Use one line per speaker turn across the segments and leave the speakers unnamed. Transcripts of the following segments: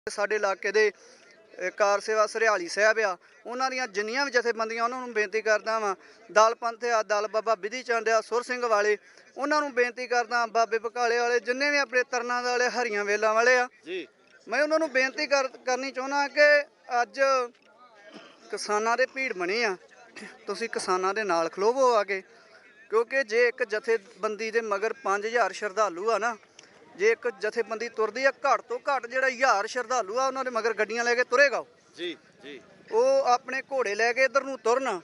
ਸਾਡੇ ਇਲਾਕੇ ਦੇ ਕਾਰ ਸੇਵਾ ਸਰਿਆਲੀ ਸਾਹਿਬ ਆ, ਉਹਨਾਂ ਦੀਆਂ ਜਿੰਨੀਆਂ ਵੀ ਜਥੇਬੰਦੀਆਂ ਉਹਨਾਂ ਨੂੰ ਬੇਨਤੀ ਕਰਦਾ ਵਾਂ। ਦਲ ਪੰਥ ਆ, ਦਲ ਬਾਬਾ ਬਿਧੀ ਚੰਦ ਆ, ਸੁਰ ਸਿੰਘ ਵਾਲੇ, ਉਹਨਾਂ ਨੂੰ ਬੇਨਤੀ ਕਰਦਾ, ਬਾਬੇ ਬਕਾਲੇ ਵਾਲੇ, ਜਿੰਨੇ ਵੀ ਆਪਣੇ ਤਰਨਾਂ ਵਾਲੇ, ਹਰੀਆਂ ਵੇਲਾਂ ਵਾਲੇ ਆ ਜੀ, ਮੈਂ ਉਹਨਾਂ ਨੂੰ ਬੇਨਤੀ ਕਰਨੀ ਚਾਹੁੰਦਾ ਕਿ ਅੱਜ ਕਿਸਾਨਾਂ ਦੇ ਭੀੜ ਬਣੀ ਆ, ਤੁਸੀਂ ਕਿਸਾਨਾਂ ਦੇ ਨਾਲ ਖਲੋਵੋ ਆ ਕੇ, ਕਿਉਂਕਿ ਜੇ ਇੱਕ ਜਥੇਬੰਦੀ ਦੇ ਮਗਰ 5000 ਸ਼ਰਧਾਲੂ ਆ ਨਾ, ਜੇ ਇੱਕ ਜਥੇਬੰਦੀ ਤੁਰਦੀ ਆ, ਘੱਟ ਤੋਂ ਘੱਟ ਜਿਹੜਾ 1000 ਸ਼ਰਧਾਲੂ ਆ ਉਹਨਾਂ ਦੇ ਮਗਰ ਗੱਡੀਆਂ ਲੈ ਕੇ ਤੁਰੇਗਾ ਜੀ ਜੀ। ਉਹ ਆਪਣੇ ਘੋੜੇ ਲੈ ਕੇ ਇੱਧਰ ਨੂੰ ਤੁਰਨ,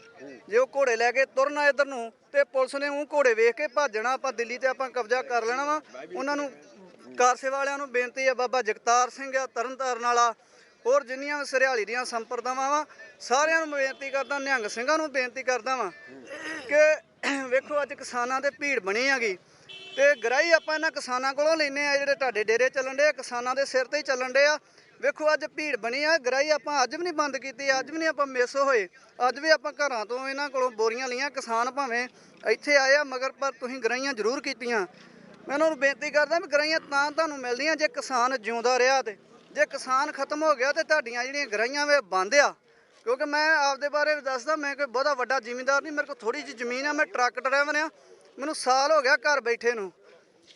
ਜੇ ਉਹ ਘੋੜੇ ਲੈ ਕੇ ਤੁਰਨ ਇੱਧਰ ਨੂੰ ਤੇ ਪੁਲਿਸ ਨੇ ਉਹ ਘੋੜੇ ਵੇਖ ਕੇ ਭੱਜਣਾ, ਆਪਾਂ ਦਿੱਲੀ ਤੇ ਆਪਾਂ ਕਬਜ਼ਾ ਕਰ ਲੈਣਾ ਵਾ। ਉਹਨਾਂ ਨੂੰ ਕਾਰ ਸੇਵਾ ਵਾਲਿਆਂ ਨੂੰ ਬੇਨਤੀ ਆ, ਬਾਬਾ ਜਗਤਾਰ ਸਿੰਘ ਆ ਤਰਨਤਾਰਨ ਵਾਲਾ, ਹੋਰ ਜਿੰਨੀਆਂ ਸਰਿਆਲੀ ਦੀਆਂ ਸੰਪਰਦਾਵਾਂ ਵਾ ਸਾਰਿਆਂ ਨੂੰ ਬੇਨਤੀ ਕਰਦਾ, ਨਿਹੰਗ ਸਿੰਘਾਂ ਨੂੰ ਬੇਨਤੀ ਕਰਦਾ ਵਾਂ ਕਿ ਵੇਖੋ ਅੱਜ ਕਿਸਾਨਾਂ ਦੇ ਭੀੜ ਬਣੀ ਹੈਗੀ ਤੇ ਗਰਾਈ ਆਪਾਂ ਇਹਨਾਂ ਕਿਸਾਨਾਂ ਕੋਲੋਂ ਲੈਨੇ ਆ, ਜਿਹੜੇ ਤੁਹਾਡੇ ਡੇਰੇ ਚੱਲਣ ਡੇ ਕਿਸਾਨਾਂ ਦੇ ਸਿਰ ਤੇ ਹੀ ਚੱਲਣ ਡੇ ਆ। ਵੇਖੋ ਅੱਜ ਭੀੜ ਬਣੀ ਆ, ਗਰਾਈ ਆਪਾਂ ਅੱਜ ਵੀ ਨਹੀਂ ਬੰਦ ਕੀਤੀ, ਅੱਜ ਵੀ ਨਹੀਂ ਆਪਾਂ ਮਿਸ ਹੋਏ, ਅੱਜ ਵੀ ਆਪਾਂ ਘਰਾਂ ਤੋਂ ਇਹਨਾਂ ਕੋਲੋਂ ਬੋਰੀਆਂ ਲਈਆਂ। ਕਿਸਾਨ ਭਾਵੇਂ ਇੱਥੇ ਆਏ ਆ ਮਗਰ ਪਰ ਤੁਸੀਂ ਗਰਾਈਆਂ ਜ਼ਰੂਰ ਕੀਤੀਆਂ। ਮੈਂ ਉਹਨਾਂ ਨੂੰ ਬੇਨਤੀ ਕਰਦਾ ਵੀ ਗਰਾਈਆਂ ਤਾਂ ਤੁਹਾਨੂੰ ਮਿਲਦੀਆਂ ਜੇ ਕਿਸਾਨ ਜਿਉਂਦਾ ਰਿਹਾ, ਤੇ ਜੇ ਕਿਸਾਨ ਖਤਮ ਹੋ ਗਿਆ ਤੇ ਤੁਹਾਡੀਆਂ ਜਿਹੜੀਆਂ ਗਰਾਈਆਂ ਵੇ ਬੰਦ ਆ। ਕਿਉਂਕਿ ਮੈਂ ਆਪਦੇ ਬਾਰੇ ਦੱਸਦਾ, ਮੈਂ ਕੋਈ ਬਹੁਤਾ ਵੱਡਾ ਜ਼ਿਮੀਂਦਾਰ ਨਹੀਂ, ਮੇਰੇ ਕੋਲ ਥੋੜੀ ਜਿਹੀ ਜ਼ਮੀਨ ਆ, ਮੈਂ ਟਰੱਕ ਡਰਾਈਵਰ ਆ, ਮੈਨੂੰ ਸਾਲ ਹੋ ਗਿਆ ਘਰ ਬੈਠੇ ਨੂੰ,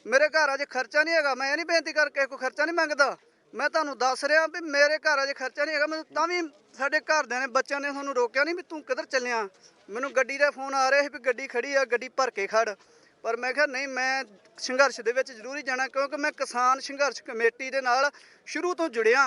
ਮੇਰੇ ਘਰ ਅਜੇ ਖਰਚਾ ਨਹੀਂ ਹੈਗਾ। ਮੈਂ ਇਹ ਨਹੀਂ ਬੇਨਤੀ ਕਰਕੇ ਕੋਈ ਖਰਚਾ ਨਹੀਂ ਮੰਗਦਾ, ਮੈਂ ਤੁਹਾਨੂੰ ਦੱਸ ਰਿਹਾ ਵੀ ਮੇਰੇ ਘਰ ਅਜੇ ਖਰਚਾ ਨਹੀਂ ਹੈਗਾ। ਮੈਨੂੰ ਤਾਂ ਵੀ ਸਾਡੇ ਘਰਦਿਆਂ ਨੇ, ਬੱਚਿਆਂ ਨੇ ਤੁਹਾਨੂੰ ਰੋਕਿਆ ਨਹੀਂ ਵੀ ਤੂੰ ਕਿੱਧਰ ਚੱਲਿਆ। ਮੈਨੂੰ ਗੱਡੀ ਦਾ ਫੋਨ ਆ ਰਿਹਾ ਸੀ ਵੀ ਗੱਡੀ ਖੜੀ ਆ, ਗੱਡੀ ਭਰ ਕੇ ਖੜ, ਪਰ ਮੈਂ ਕਿਹਾ ਨਹੀਂ, ਮੈਂ ਸੰਘਰਸ਼ ਦੇ ਵਿੱਚ ਜ਼ਰੂਰ ਹੀ ਜਾਣਾ, ਕਿਉਂਕਿ ਮੈਂ ਕਿਸਾਨ ਸੰਘਰਸ਼ ਕਮੇਟੀ ਦੇ ਨਾਲ ਸ਼ੁਰੂ ਤੋਂ ਜੁੜਿਆ।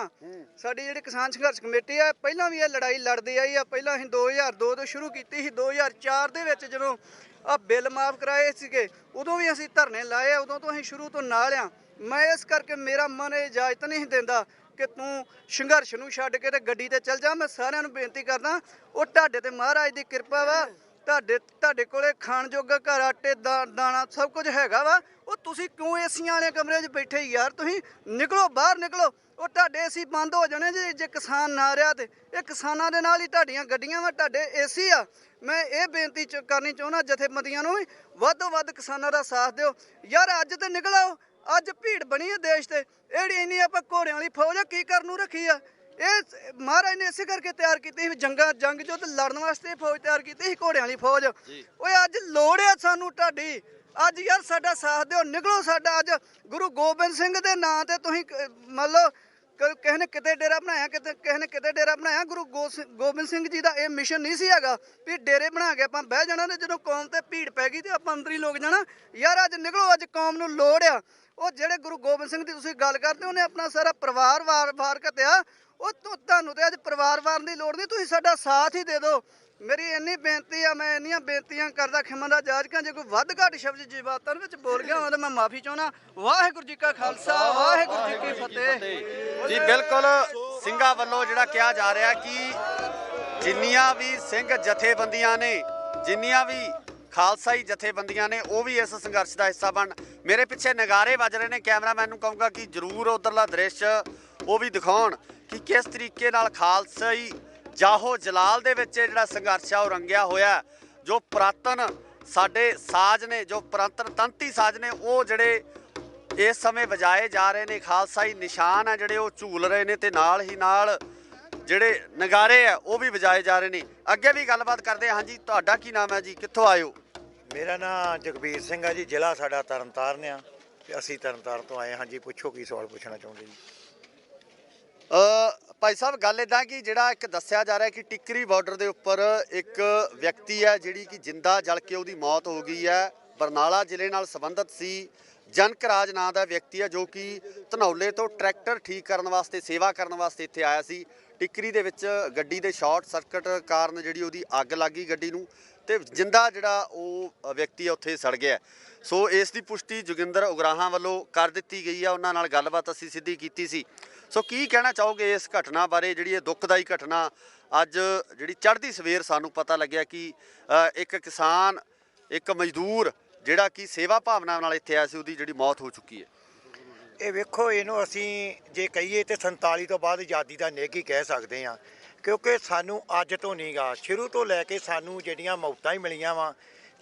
ਸਾਡੀ ਜਿਹੜੀ ਕਿਸਾਨ ਸੰਘਰਸ਼ ਕਮੇਟੀ ਆ, ਪਹਿਲਾਂ ਵੀ ਇਹ ਲੜਾਈ ਲੜਦੀ ਆਈ ਆ। ਪਹਿਲਾਂ ਅਸੀਂ 2002 ਤੋਂ ਸ਼ੁਰੂ ਕੀਤੀ ਸੀ, 2004 ਦੇ ਵਿੱਚ ਜਦੋਂ ਆ ਬਿੱਲ ਮਾਫ ਕਰਾਏ ਸੀਗੇ ਉਦੋਂ ਵੀ ਅਸੀਂ ਧਰਨੇ ਲਾਏ ਆ, ਉਦੋਂ ਤੋਂ ਅਸੀਂ ਸ਼ੁਰੂ ਤੋਂ ਨਾਲ ਆ। ਮੈਂ ਇਸ ਕਰਕੇ ਮੇਰਾ ਮਨ ਇਜਾਜ਼ਤ ਨਹੀਂ ਦਿੰਦਾ ਕਿ ਤੂੰ ਸੰਘਰਸ਼ ਨੂੰ ਛੱਡ ਕੇ ਤੇ ਗੱਡੀ ਤੇ ਚੱਲ ਜਾ। ਮੈਂ ਸਾਰਿਆਂ ਨੂੰ ਬੇਨਤੀ ਕਰਦਾ, ਉਹ ਤੁਹਾਡੇ ਤੇ ਮਹਾਰਾਜ ਦੀ ਕਿਰਪਾ ਵਾ, ਤੁਹਾਡੇ ਕੋਲੇ ਖਾਣ ਜੋਗਾ ਘਰ, ਆਟੇ ਦਾਣਾ ਸਭ ਕੁਝ ਹੈਗਾ ਵਾ। ਉਹ ਤੁਸੀਂ ਕਿਉਂ ਏਸੀਆਂ ਵਾਲੇ ਕਮਰੇ 'ਚ ਬੈਠੇ ਯਾਰ? ਤੁਸੀਂ ਨਿਕਲੋ, ਬਾਹਰ ਨਿਕਲੋ। ਉਹ ਤੁਹਾਡੇ ਏਸੀ ਬੰਦ ਹੋ ਜਾਣੇ ਜੇ ਕਿਸਾਨ ਨਾ ਰਿਹਾ ਤੇ। ਇਹ ਕਿਸਾਨਾਂ ਦੇ ਨਾਲ ਹੀ ਤੁਹਾਡੀਆਂ ਗੱਡੀਆਂ ਵਾ, ਤੁਹਾਡੇ ਏਸੀ ਆ। ਮੈਂ ਇਹ ਬੇਨਤੀ ਕਰਨੀ ਚਾਹੁੰਦਾ ਜਥੇਬੰਦੀਆਂ ਨੂੰ ਵੀ ਵੱਧ ਤੋਂ ਵੱਧ ਕਿਸਾਨਾਂ ਦਾ ਸਾਥ ਦਿਓ ਯਾਰ। ਅੱਜ ਤੇ ਨਿਕਲੋ, ਅੱਜ ਭੀੜ ਬਣੀ ਹੈ ਦੇਸ਼ ਤੇ। ਇਹੜੀ ਇੰਨੀ ਆਪਾਂ ਘੋੜਿਆਂ ਵਾਲੀ ਫੌਜ ਆ, ਕੀ ਕਰਨ ਨੂੰ ਰੱਖੀ ਆ? ਇਹ ਮਹਾਰਾਜ ਨੇ ਇਸੇ ਕਰਕੇ ਤਿਆਰ ਕੀਤੀ ਸੀ, ਜੰਗ ਯੁੱਧ ਲੜਨ ਵਾਸਤੇ ਫੌਜ ਤਿਆਰ ਕੀਤੀ ਸੀ, ਘੋੜਿਆਂ ਵਾਲੀ ਫੌਜ। ਓਏ ਅੱਜ ਲੋੜ ਆ ਸਾਨੂੰ ਤੁਹਾਡੀ, ਅੱਜ ਯਾਰ ਸਾਡਾ ਸਾਥ ਦਿਓ, ਨਿਕਲੋ। ਸਾਡਾ ਅੱਜ ਗੁਰੂ ਗੋਬਿੰਦ ਸਿੰਘ ਦੇ ਨਾਂ ਤੇ ਤੁਸੀਂ ਮੰਨ ਲਓ ਕਿਸੇ ਨੇ ਕਿਤੇ ਡੇਰਾ ਬਣਾਇਆ, ਕਿਸੇ ਨੇ ਕਿਤੇ ਡੇਰਾ ਬਣਾਇਆ। ਗੁਰੂ ਗੋਬਿੰਦ ਸਿੰਘ ਜੀ ਦਾ ਇਹ ਮਿਸ਼ਨ ਨਹੀਂ ਸੀ ਹੈਗਾ ਵੀ ਡੇਰੇ ਬਣਾ ਕੇ ਆਪਾਂ ਬਹਿ ਜਾਣਾ ਤੇ ਜਦੋਂ ਕੌਮ ਤੇ ਭੀੜ ਪੈ ਗਈ ਤੇ ਆਪਾਂ ਅੰਦਰ ਹੀ ਲੋਕ ਜਾਣਾ। ਯਾਰ ਅੱਜ ਨਿਕਲੋ, ਅੱਜ ਕੌਮ ਨੂੰ ਲੋੜ ਆ। ਉਹ ਜਿਹੜੇ ਗੁਰੂ ਗੋਬਿੰਦ ਸਿੰਘ ਦੀ ਤੁਸੀਂ ਗੱਲ ਕਰਦੇ, ਉਹਨੇ ਆਪਣਾ ਸਾਰਾ ਪਰਿਵਾਰ ਵਾਰ ਘੱਤਿਆ। ਉਹ ਤੁਹਾਨੂੰ ਤੇ ਅੱਜ ਪਰਿਵਾਰ ਵਾਰਨ ਦੀ ਲੋੜ ਨਹੀਂ, ਤੁਸੀਂ ਸਾਡਾ ਸਾਥ ਹੀ ਦੇ ਦਿਓ। ਮੇਰੀ ਇੰਨੀ ਬੇਨਤੀ ਆ, ਮੈਂ ਇੰਨੀਆਂ ਬੇਨਤੀਆਂ ਕਰਦਾ ਖਿਮਾ ਦਾ ਜਾਜਕਾਂ। ਜੇ ਕੋਈ ਵੱਧ ਘੱਟ ਸ਼ਬਦ ਜਜ਼ਬਾਤਾਂ ਵਿੱਚ ਬੋਲ ਗਿਆ ਹੋਵੇ ਤਾਂ ਮੈਂ ਮਾਫੀ ਚਾਹੁੰਦਾ। ਵਾਹਿਗੁਰੂ ਜੀ ਕਾ ਖਾਲਸਾ, ਵਾਹਿਗੁਰੂ ਜੀ ਕੀ ਫਤਿਹ
ਜੀ। ਬਿਲਕੁਲ ਸਿੰਘਾਂ ਵੱਲੋਂ ਜਿਹੜਾ ਕਿਹਾ ਜਾ ਰਿਹਾ ਕਿ ਜਿੰਨੀਆਂ ਵੀ ਸਿੰਘ ਜਥੇਬੰਦੀਆਂ ਨੇ, ਜਿੰਨੀਆਂ ਵੀ ਖਾਲਸਾਈ ਜਥੇਬੰਦੀਆਂ ਨੇ, ਉਹ ਵੀ ਇਸ ਸੰਘਰਸ਼ ਦਾ ਹਿੱਸਾ ਬਣ। ਮੇਰੇ ਪਿੱਛੇ ਨਗਾਰੇ ਵੱਜ ਰਹੇ ਨੇ, ਕੈਮਰਾਮੈਨ ਨੂੰ ਕਹੂੰਗਾ ਕਿ ਜ਼ਰੂਰ ਉੱਧਰਲਾ ਦ੍ਰਿਸ਼ ਉਹ ਵੀ ਦਿਖਾਉਣ ਕਿ ਕਿਸ ਤਰੀਕੇ ਨਾਲ ਖਾਲਸਾਈ ਜਾਹੋ ਜਲਾਲ ਦੇ ਵਿੱਚ ਜਿਹੜਾ ਸੰਘਰਸ਼ ਆ ਉਹ ਰੰਗਿਆ ਹੋਇਆ। ਜੋ ਪੁਰਾਤਨ ਸਾਡੇ ਸਾਜ਼ ਨੇ, ਜੋ ਪੁਰਾਤਨ ਤੰਤੀ ਸਾਜ਼ ਨੇ, ਉਹ ਜਿਹੜੇ ਇਸ ਸਮੇਂ ਵਜਾਏ ਜਾ ਰਹੇ ਨੇ, ਖਾਲਸਾਈ ਨਿਸ਼ਾਨ ਆ ਜਿਹੜੇ ਉਹ ਝੂਲ ਰਹੇ ਨੇ, ਤੇ ਨਾਲ ਹੀ ਨਾਲ ਜਿਹੜੇ ਨਗਾਰੇ ਆ ਉਹ ਵੀ ਵਜਾਏ ਜਾ ਰਹੇ ਨੇ। ਅੱਗੇ ਵੀ ਗੱਲਬਾਤ ਕਰਦੇ ਹਾਂ। ਹਾਂਜੀ, ਤੁਹਾਡਾ ਕੀ ਨਾਮ ਹੈ ਜੀ, ਕਿੱਥੋਂ ਆਏ ਹੋ?
ਮੇਰਾ ਨਾਮ ਜਗਬੀਰ ਸਿੰਘ ਆ ਜੀ, ਜ਼ਿਲ੍ਹਾ ਸਾਡਾ ਤਰਨਤਾਰਨ ਆ ਤੇ ਅਸੀਂ ਤਰਨਤਾਰਨ ਤੋਂ ਆਏ ਹਾਂ ਜੀ। ਪੁੱਛੋ ਕੀ ਸਵਾਲ ਪੁੱਛਣਾ ਚਾਹੁੰਦੇ ਜੀ?
ਭਾਈ ਸਾਹਿਬ, ਗੱਲ ਇੱਦਾਂ ਕਿ ਜਿਹੜਾ ਇੱਕ ਦੱਸਿਆ ਜਾ ਰਿਹਾ ਕਿ ਟਿੱਕਰੀ ਬਾਰਡਰ ਦੇ ਉੱਪਰ ਇੱਕ ਵਿਅਕਤੀ ਹੈ ਜਿਹੜੀ ਕਿ ਜਿੰਦਾ ਜਲ ਕੇ ਉਹਦੀ ਮੌਤ ਹੋ ਗਈ ਹੈ। ਬਰਨਾਲਾ ਜ਼ਿਲ੍ਹੇ ਨਾਲ ਸੰਬੰਧਿਤ ਸੀ। ਜਨਕ ਰਾਜ ਨਾਂ ਦਾ ਵਿਅਕਤੀ ਹੈ ਜੋ ਕਿ ਧਨੌਲੇ ਤੋਂ ਟਰੈਕਟਰ ਠੀਕ ਕਰਨ ਵਾਸਤੇ, ਸੇਵਾ ਕਰਨ ਵਾਸਤੇ ਇੱਥੇ ਆਇਆ ਸੀ। ਟਿੱਕਰੀ ਦੇ ਵਿੱਚ ਗੱਡੀ ਦੇ ਸ਼ਾਰਟ ਸਰਕਟ ਕਾਰਨ ਜਿਹੜੀ ਉਹਦੀ ਅੱਗ ਲੱਗ ਗਈ ਗੱਡੀ ਨੂੰ, ਤੇ ਜਿੰਦਾ ਜਿਹੜਾ ਉਹ ਵਿਅਕਤੀ ਉੱਥੇ ਸੜ ਗਿਆ। ਸੋ ਇਸ ਦੀ ਪੁਸ਼ਟੀ ਜੋਗਿੰਦਰ ਉਗਰਾਹਾਂ ਵੱਲੋਂ ਕਰ ਦਿੱਤੀ ਗਈ ਆ। ਉਹਨਾਂ ਨਾਲ ਗੱਲਬਾਤ ਅਸੀਂ ਸਿੱਧੀ ਕੀਤੀ ਸੀ। ਸੋ ਕੀ ਕਹਿਣਾ ਚਾਹੋਗੇ ਇਸ ਘਟਨਾ ਬਾਰੇ, ਜਿਹੜੀ ਇਹ ਦੁੱਖਦਾਈ ਘਟਨਾ ਅੱਜ ਜਿਹੜੀ ਚੜ੍ਹਦੀ ਸਵੇਰ ਸਾਨੂੰ ਪਤਾ ਲੱਗਿਆ ਕਿ ਇੱਕ ਕਿਸਾਨ, ਇੱਕ ਮਜ਼ਦੂਰ ਜਿਹੜਾ ਕਿ ਸੇਵਾ ਭਾਵਨਾ ਨਾਲ ਇੱਥੇ ਆਇਆ ਸੀ, ਉਹਦੀ ਜਿਹੜੀ ਮੌਤ ਹੋ ਚੁੱਕੀ ਹੈ?
ਇਹ ਵੇਖੋ, ਇਹਨੂੰ ਅਸੀਂ ਜੇ ਕਹੀਏ ਤਾਂ 47 ਤੋਂ ਬਾਅਦ ਆਜ਼ਾਦੀ ਦਾ ਨਿੱਘ ਹੀ ਕਹਿ ਸਕਦੇ ਹਾਂ, ਕਿਉਂਕਿ ਸਾਨੂੰ ਅੱਜ ਤੋਂ ਨਹੀਂ ਗਾ, ਸ਼ੁਰੂ ਤੋਂ ਲੈ ਕੇ ਸਾਨੂੰ ਜਿਹੜੀਆਂ ਮੌਤਾਂ ਹੀ ਮਿਲੀਆਂ ਵਾ,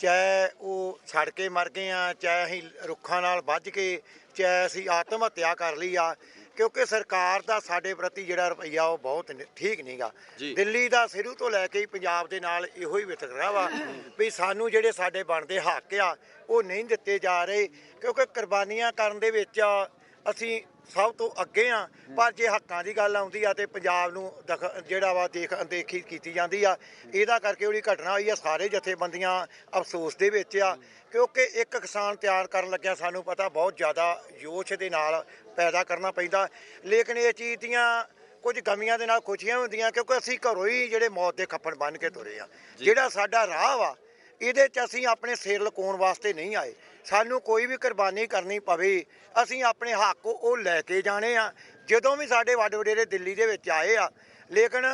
ਚਾਹੇ ਉਹ ਸੜ ਕੇ ਮਰ ਗਏ ਆ, ਚਾਹੇ ਅਸੀਂ ਰੁੱਖਾਂ ਨਾਲ ਵੱਝ ਕੇ, ਚਾਹੇ ਅਸੀਂ ਆਤਮ ਹੱਤਿਆ ਕਰ ਲਈ ਆ, ਕਿਉਂਕਿ ਸਰਕਾਰ ਦਾ ਸਾਡੇ ਪ੍ਰਤੀ ਜਿਹੜਾ ਰਵੱਈਆ ਉਹ ਬਹੁਤ ਠੀਕ ਨਹੀਂਗਾ।
ਜੀ।
ਦਿੱਲੀ ਦਾ ਸ਼ੁਰੂ ਤੋਂ ਲੈ ਕੇ ਹੀ ਪੰਜਾਬ ਦੇ ਨਾਲ ਇਹੋ ਹੀ ਵਿਤਕਰਾ ਵਾ ਵੀ ਸਾਨੂੰ ਜਿਹੜੇ ਸਾਡੇ ਬਣਦੇ ਹੱਕ ਆ ਉਹ ਨਹੀਂ ਦਿੱਤੇ ਜਾ ਰਹੇ, ਕਿਉਂਕਿ ਕੁਰਬਾਨੀਆਂ ਕਰਨ ਦੇ ਵਿੱਚ ਅਸੀਂ ਸਭ ਤੋਂ ਅੱਗੇ ਆ। ਪਰ ਜੇ ਹੱਕਾਂ ਦੀ ਗੱਲ ਆਉਂਦੀ ਆ ਤੇ ਪੰਜਾਬ ਨੂੰ ਜਿਹੜਾ ਵਾ ਅਣਦੇਖੀ ਕੀਤੀ ਜਾਂਦੀ ਆ। ਇਹਦਾ ਕਰਕੇ ਜਿਹੜੀ ਘਟਨਾ ਹੋਈ ਆ ਸਾਰੇ ਜਥੇਬੰਦੀਆਂ ਅਫਸੋਸ ਦੇ ਵਿੱਚ ਆ, ਕਿਉਂਕਿ ਇੱਕ ਕਿਸਾਨ ਤਿਆਰ ਕਰਨ ਲੱਗਿਆ ਸਾਨੂੰ ਪਤਾ ਬਹੁਤ ਜ਼ਿਆਦਾ ਜੋਸ਼ ਦੇ ਨਾਲ ਪੈਦਾ ਕਰਨਾ ਪੈਂਦਾ। ਲੇਕਿਨ ਇਹ ਚੀਜ਼ ਦੀਆਂ ਕੁਝ ਗਮੀਆਂ ਦੇ ਨਾਲ ਖੁਸ਼ੀਆਂ ਹੁੰਦੀਆਂ, ਕਿਉਂਕਿ ਅਸੀਂ ਘਰੋਂ ਹੀ ਜਿਹੜੇ ਮੌਤ ਦੇ ਖੱਪਣ ਬੰਨ੍ਹ ਕੇ ਤੁਰੇ ਆ। ਜਿਹੜਾ ਸਾਡਾ ਰਾਹ ਵਾ ਇਹਦੇ 'ਚ ਅਸੀਂ ਆਪਣੇ ਸਿਰ ਲੁਕਾਉਣ ਵਾਸਤੇ ਨਹੀਂ ਆਏ। ਸਾਨੂੰ ਕੋਈ ਵੀ ਕੁਰਬਾਨੀ ਕਰਨੀ ਪਵੇ, ਅਸੀਂ ਆਪਣੇ ਹੱਕ ਉਹ ਲੈ ਕੇ ਜਾਣੇ ਆ। ਜਦੋਂ ਵੀ ਸਾਡੇ ਵੱਡ ਵਡੇਰੇ ਦਿੱਲੀ ਦੇ ਵਿੱਚ ਆਏ ਆ, ਲੇਕਿਨ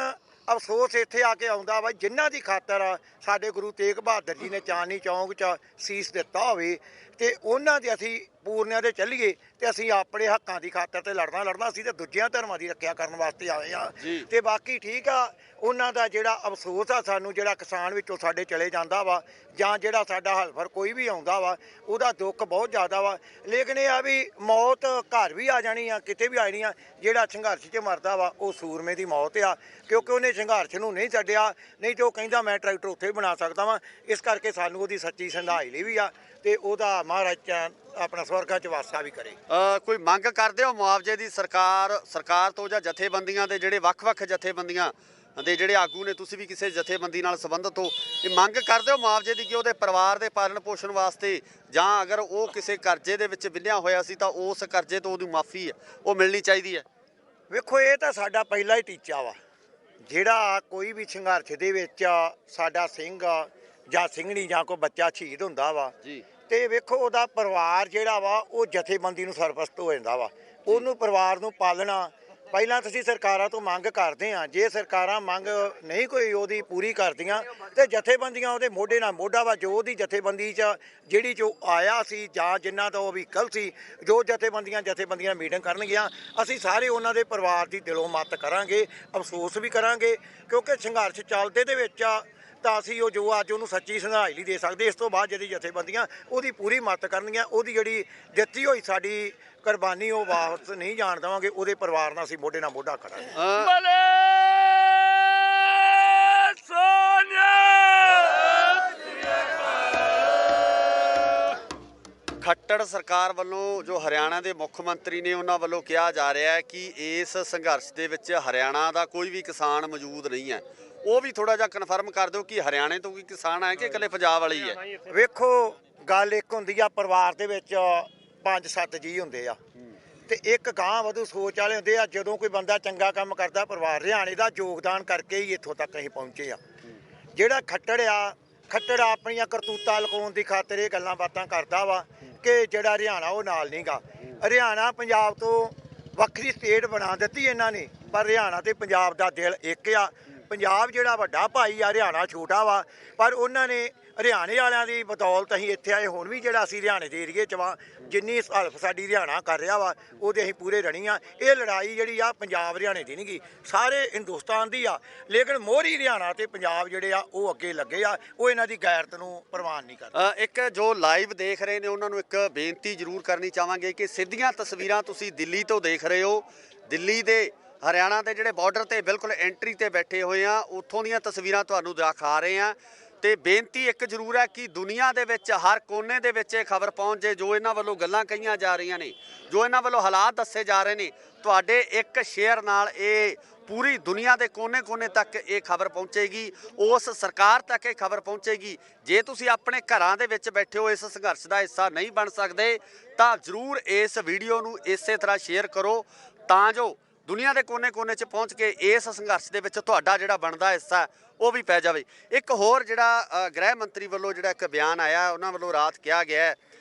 ਅਫਸੋਸ ਇੱਥੇ ਆ ਕੇ ਆਉਂਦਾ ਵਾ ਜਿਨ੍ਹਾਂ ਦੀ ਖਾਤਰ ਸਾਡੇ ਗੁਰੂ ਤੇਗ ਬਹਾਦਰ ਜੀ ਨੇ ਚਾਂਦਨੀ ਚੌਂਕ 'ਚ ਸੀਸ ਦਿੱਤਾ ਹੋਵੇ ਤੇ ਉਹਨਾਂ ਦੇ ਅਸੀਂ ਪੂਰਨਿਆਂ ਦੇ ਚੱਲੀਏ ਤੇ ਅਸੀਂ ਆਪਣੇ ਹੱਕਾਂ ਦੀ ਖਾਤਰ ਤੇ ਲੜਨਾ ਅਸੀਂ ਤੇ ਦੂਜਿਆਂ ਧਰਮਾਂ ਦੀ ਰੱਖਿਆ ਕਰਨ ਵਾਸਤੇ ਆਏ ਆ। ਤੇ ਬਾਕੀ ਠੀਕ ਆ, ਉਹਨਾਂ ਦਾ ਜਿਹੜਾ ਅਫਸੋਸ ਆ ਸਾਨੂੰ ਜਿਹੜਾ ਕਿਸਾਨ ਵਿੱਚੋਂ ਸਾਡੇ ਚਲੇ ਜਾਂਦਾ ਵਾ ਜਾਂ ਜਿਹੜਾ ਸਾਡਾ ਹਲਫਰ ਕੋਈ ਵੀ ਆਉਂਦਾ ਵਾ ਉਹਦਾ ਦੁੱਖ ਬਹੁਤ ਜ਼ਿਆਦਾ ਵਾ। ਲੇਕਿਨ ਇਹ ਆ ਵੀ ਮੌਤ ਘਰ ਵੀ ਆ ਜਾਣੀ ਆ, ਕਿਤੇ ਵੀ ਆ ਜਾਣੀ ਆ। ਜਿਹੜਾ ਸੰਘਰਸ਼ 'ਚ ਮਰਦਾ ਵਾ ਉਹ ਸੂਰਮੇ ਦੀ ਮੌਤ ਆ, ਕਿਉਂਕਿ ਉਹਨੇ ਸੰਘਰਸ਼ ਨੂੰ ਨਹੀਂ ਛੱਡਿਆ। ਨਹੀਂ ਤੇ ਉਹ ਕਹਿੰਦਾ ਮੈਂ ਟਰੈਕਟਰ ਉੱਥੇ ਵੀ ਬਣਾ ਸਕਦਾ ਵਾਂ। ਇਸ ਕਰਕੇ ਸਾਨੂੰ ਉਹਦੀ ਸੱਚੀ ਸ਼ਰਧਾਂਜਲੀ ਵੀ ਆ ਤੇ ਉਹਦਾ ਮਹਾਰਾਜ ਆਪਣਾ ਸਵਰਗਾਂ 'ਚ ਵਾਸਾ ਵੀ ਕਰੇ।
ਕੋਈ ਮੰਗ ਕਰਦੇ ਹੋ ਮੁਆਵਜ਼ੇ ਦੀ ਸਰਕਾਰ ਤੋਂ ਜਾਂ ਜਥੇਬੰਦੀਆਂ ਦੇ ਜਿਹੜੇ ਵੱਖ-ਵੱਖ ਜਥੇਬੰਦੀਆਂ ਦੇ ਜਿਹੜੇ ਆਗੂ ਨੇ, ਤੁਸੀਂ ਵੀ ਕਿਸੇ ਜਥੇਬੰਦੀ ਨਾਲ ਸੰਬੰਧਿਤ ਹੋ, ਇਹ ਮੰਗ ਕਰਦੇ ਹੋ ਮੁਆਵਜ਼ੇ ਦੀ ਕਿ ਉਹਦੇ ਪਰਿਵਾਰ ਦੇ ਪਾਲਣ ਪੋਸ਼ਣ ਵਾਸਤੇ, ਜਾਂ ਅਗਰ ਉਹ ਕਿਸੇ ਕਰਜ਼ੇ ਦੇ ਵਿੱਚ ਵਿਲਿਆ ਹੋਇਆ ਸੀ ਤਾਂ ਉਸ ਕਰਜ਼ੇ ਤੋਂ ਉਹਦੀ ਮਾਫੀ ਹੈ ਉਹ ਮਿਲਣੀ ਚਾਹੀਦੀ ਹੈ?
ਵੇਖੋ ਇਹ ਤਾਂ ਸਾਡਾ ਪਹਿਲਾ ਹੀ ਟੀਚਾ ਵਾ। ਜਿਹੜਾ ਕੋਈ ਵੀ ਸੰਘਰਸ਼ ਦੇ ਵਿੱਚ ਸਾਡਾ ਸਿੰਘ ਜਾਂ ਸਿੰਘਣੀ ਜਾਂ ਕੋਈ ਬੱਚਾ ਸ਼ਹੀਦ ਹੁੰਦਾ ਵਾ
ਜੀ,
ਤੇ ਵੇਖੋ ਉਹਦਾ ਪਰਿਵਾਰ ਜਿਹੜਾ ਵਾ ਉਹ ਜਥੇਬੰਦੀ ਨੂੰ ਸਰਪ੍ਰਸਤ ਹੋ ਜਾਂਦਾ ਵਾ। ਉਹਨੂੰ ਪਰਿਵਾਰ ਨੂੰ ਪਾਲਣਾ ਪਹਿਲਾਂ ਤੁਸੀਂ ਸਰਕਾਰਾਂ ਤੋਂ ਮੰਗ ਕਰਦੇ ਆ। ਜੇ ਸਰਕਾਰਾਂ ਮੰਗ ਨਹੀਂ ਕੋਈ ਉਹਦੀ ਪੂਰੀ ਕਰਦੀਆਂ ਤੇ ਜਥੇਬੰਦੀਆਂ ਉਹਦੇ ਮੋਢੇ ਨਾਲ ਮੋਢਾ ਵਾ। ਜੋ ਉਹਦੀ ਜਥੇਬੰਦੀ 'ਚ ਜਿਹੜੀ ਜੋ ਆਇਆ ਸੀ ਜਾਂ ਜਿਨ੍ਹਾਂ ਦਾ ਉਹ ਵਹੀਕਲ ਸੀ, ਜੋ ਜਥੇਬੰਦੀਆਂ ਮੀਟਿੰਗ ਕਰਨਗੀਆਂ, ਅਸੀਂ ਸਾਰੇ ਉਹਨਾਂ ਦੇ ਪਰਿਵਾਰ ਦੀ ਦਿਲੋਂ ਮਦਦ ਕਰਾਂਗੇ, ਅਫਸੋਸ ਵੀ ਕਰਾਂਗੇ। ਕਿਉਂਕਿ ਸੰਘਰਸ਼ ਚੱਲਦੇ ਦੇ ਵਿੱਚ ਤਾਂ ਅਸੀਂ ਉਹ ਜੋ ਅੱਜ ਉਹਨੂੰ ਸੱਚੀ ਸ਼ਰਧਾਂਜਲੀ ਦੇ ਸਕਦੇ। ਇਸ ਤੋਂ ਬਾਅਦ ਜਿਹੜੀ ਜਥੇਬੰਦੀਆਂ ਉਹਦੀ ਪੂਰੀ ਮਦਦ ਕਰਨਗੀਆਂ, ਉਹਦੀ ਜਿਹੜੀ ਦਿੱਤੀ ਹੋਈ ਸਾਡੀ ਕੁਰਬਾਨੀ ਉਹ ਵਾਪਸ ਨਹੀਂ ਜਾਣ ਦੇਵਾਂਗੇ। ਉਹਦੇ ਪਰਿਵਾਰ ਨਾਲ ਅਸੀਂ ਮੋਢੇ ਨਾਲ ਮੋਢਾ ਖੜਾਂਗੇ।
ਖੱਟੜ ਸਰਕਾਰ ਵੱਲੋਂ ਜੋ ਹਰਿਆਣਾ ਦੇ ਮੁੱਖ ਮੰਤਰੀ ਨੇ ਉਹਨਾਂ ਵੱਲੋਂ ਕਿਹਾ ਜਾ ਰਿਹਾ ਹੈ ਕਿ ਇਸ ਸੰਘਰਸ਼ ਦੇ ਵਿੱਚ ਹਰਿਆਣਾ ਦਾ ਕੋਈ ਵੀ ਕਿਸਾਨ ਮੌਜੂਦ ਨਹੀਂ ਹੈ। ਉਹ ਵੀ ਥੋੜਾ ਜਿਹਾ ਕਨਫਰਮ ਕਰ ਦਿਓ ਕਿ ਹਰਿਆਣੇ ਤੋਂ ਕੋਈ ਕਿਸਾਨ ਹੈ ਕਿ ਇਕੱਲੇ ਪੰਜਾਬ ਵਾਲੇ ਹੀ ਹੈ?
ਵੇਖੋ ਗੱਲ ਇੱਕ ਹੁੰਦੀ ਆ, ਪਰਿਵਾਰ ਦੇ ਵਿੱਚ 5-7 ਜੀ ਹੁੰਦੇ ਆ ਤੇ ਇੱਕ ਗਾਂ ਵਧੂ ਸੋਚ ਵਾਲੇ ਹੁੰਦੇ ਆ। ਜਦੋਂ ਕੋਈ ਬੰਦਾ ਚੰਗਾ ਕੰਮ ਕਰਦਾ ਪਰਿਵਾਰ ਹਰਿਆਣੇ ਦਾ ਯੋਗਦਾਨ ਕਰਕੇ ਹੀ ਇੱਥੋਂ ਤੱਕ ਅਸੀਂ ਪਹੁੰਚੇ ਆ। ਜਿਹੜਾ ਖੱਟੜ ਆਪਣੀਆਂ ਕਰਤੂਤਾਂ ਲੁਕਾਉਣ ਦੀ ਖਾਤਰ ਇਹ ਗੱਲਾਂ ਬਾਤਾਂ ਕਰਦਾ ਵਾ ਕਿ ਜਿਹੜਾ ਹਰਿਆਣਾ ਉਹ ਨਾਲ ਨਹੀਂਗਾ। ਹਰਿਆਣਾ ਪੰਜਾਬ ਤੋਂ ਵੱਖਰੀ ਸਟੇਟ ਬਣਾ ਦਿੱਤੀ ਇਹਨਾਂ ਨੇ, ਪਰ ਹਰਿਆਣਾ ਤੇ ਪੰਜਾਬ ਦਾ ਦਿਲ ਇੱਕ ਆ। ਪੰਜਾਬ ਜਿਹੜਾ ਵੱਡਾ ਭਾਈ ਆ, ਹਰਿਆਣਾ ਛੋਟਾ ਵਾ, ਪਰ ਉਹਨਾਂ ਨੇ ਹਰਿਆਣੇ ਵਾਲਿਆਂ ਦੀ ਬਦੌਲਤ ਅਸੀਂ ਇੱਥੇ ਆਏ। ਹੁਣ ਵੀ ਜਿਹੜਾ ਅਸੀਂ ਹਰਿਆਣੇ ਦੇ ਏਰੀਏ 'ਚ ਵਾ, ਜਿੰਨੀ ਹਲਫ ਸਾਡੀ ਹਰਿਆਣਾ ਕਰ ਰਿਹਾ ਵਾ ਉਹਦੇ ਅਸੀਂ ਪੂਰੇ ਰਣੀ ਆ। ਇਹ ਲੜਾਈ ਜਿਹੜੀ ਆ ਪੰਜਾਬ ਹਰਿਆਣੇ ਦੀ ਨਹੀਂ ਗੀ, ਸਾਰੇ ਹਿੰਦੁਸਤਾਨ ਦੀ ਆ। ਲੇਕਿਨ ਮੋਹਰੀ ਹਰਿਆਣਾ ਤੇ ਪੰਜਾਬ ਜਿਹੜੇ ਆ ਉਹ ਅੱਗੇ ਲੱਗੇ ਆ, ਉਹ ਇਹਨਾਂ ਦੀ ਗੈਰਤ ਨੂੰ ਪ੍ਰਵਾਨ ਨਹੀਂ ਕਰਦੇ।
ਇੱਕ ਜੋ ਲਾਈਵ ਦੇਖ ਰਹੇ ਨੇ ਉਹਨਾਂ ਨੂੰ ਇੱਕ ਬੇਨਤੀ ਜ਼ਰੂਰ ਕਰਨੀ ਚਾਹਾਂਗੇ ਕਿ ਸਿੱਧੀਆਂ ਤਸਵੀਰਾਂ ਤੁਸੀਂ ਦਿੱਲੀ ਤੋਂ ਦੇਖ ਰਹੇ ਹੋ। ਦਿੱਲੀ ਦੇ ਹਰਿਆਣਾ ਦੇ ਜਿਹੜੇ ਬਾਰਡਰ ਤੇ ਬਿਲਕੁਲ ਐਂਟਰੀ ਤੇ ਬੈਠੇ ਹੋਏ ਆ, ਉੱਥੋਂ ਦੀਆਂ ਤਸਵੀਰਾਂ ਤੁਹਾਨੂੰ ਦਿਖਾ ਰਹੇ ਆ। ਤੇ ਬੇਨਤੀ ਇੱਕ ਜ਼ਰੂਰ ਹੈ ਕਿ ਦੁਨੀਆ ਦੇ ਵਿੱਚ ਹਰ ਕੋਨੇ ਦੇ ਵਿੱਚ ਇਹ ਖਬਰ ਪਹੁੰਚ ਜੇ। ਜੋ ਇਹਨਾਂ ਵੱਲੋਂ ਗੱਲਾਂ ਕਹੀਆਂ ਜਾ ਰਹੀਆਂ ਨੇ, ਜੋ ਇਹਨਾਂ ਵੱਲੋਂ ਹਾਲਾਤ ਦੱਸੇ ਜਾ ਰਹੇ ਨੇ, ਤੁਹਾਡੇ ਇੱਕ ਸ਼ੇਅਰ ਨਾਲ ਇਹ ਪੂਰੀ ਦੁਨੀਆ ਦੇ ਕੋਨੇ-ਕੋਨੇ ਤੱਕ ਇਹ ਖਬਰ ਪਹੁੰਚੇਗੀ। ਉਸ ਸਰਕਾਰ ਤੱਕ ਇਹ ਖਬਰ ਪਹੁੰਚੇਗੀ। ਜੇ ਤੁਸੀਂ ਆਪਣੇ ਘਰਾਂ ਦੇ ਵਿੱਚ ਬੈਠੇ ਹੋ, ਇਸ ਸੰਘਰਸ਼ ਦਾ ਹਿੱਸਾ ਨਹੀਂ ਬਣ ਸਕਦੇ, ਤਾਂ ਜ਼ਰੂਰ ਇਸ ਵੀਡੀਓ ਨੂੰ ਇਸੇ ਤਰ੍ਹਾਂ ਸ਼ੇਅਰ ਕਰੋ ਤਾਂ ਜੋ ਦੁਨੀਆ ਦੇ ਕੋਨੇ-ਕੋਨੇ 'ਚ ਪਹੁੰਚ ਕੇ ਇਸ ਸੰਘਰਸ਼ ਦੇ ਵਿੱਚ ਤੁਹਾਡਾ ਜਿਹੜਾ ਬਣਦਾ ਹਿੱਸਾ ਉਹ ਵੀ ਪੈ ਜਾਵੇ। ਇੱਕ ਹੋਰ ਜਿਹੜਾ ਗ੍ਰਹਿ ਮੰਤਰੀ ਵੱਲੋਂ ਜਿਹੜਾ ਇੱਕ ਬਿਆਨ ਆਇਆ, ਉਹਨਾਂ ਵੱਲੋਂ ਰਾਤ ਕਿਹਾ ਗਿਆ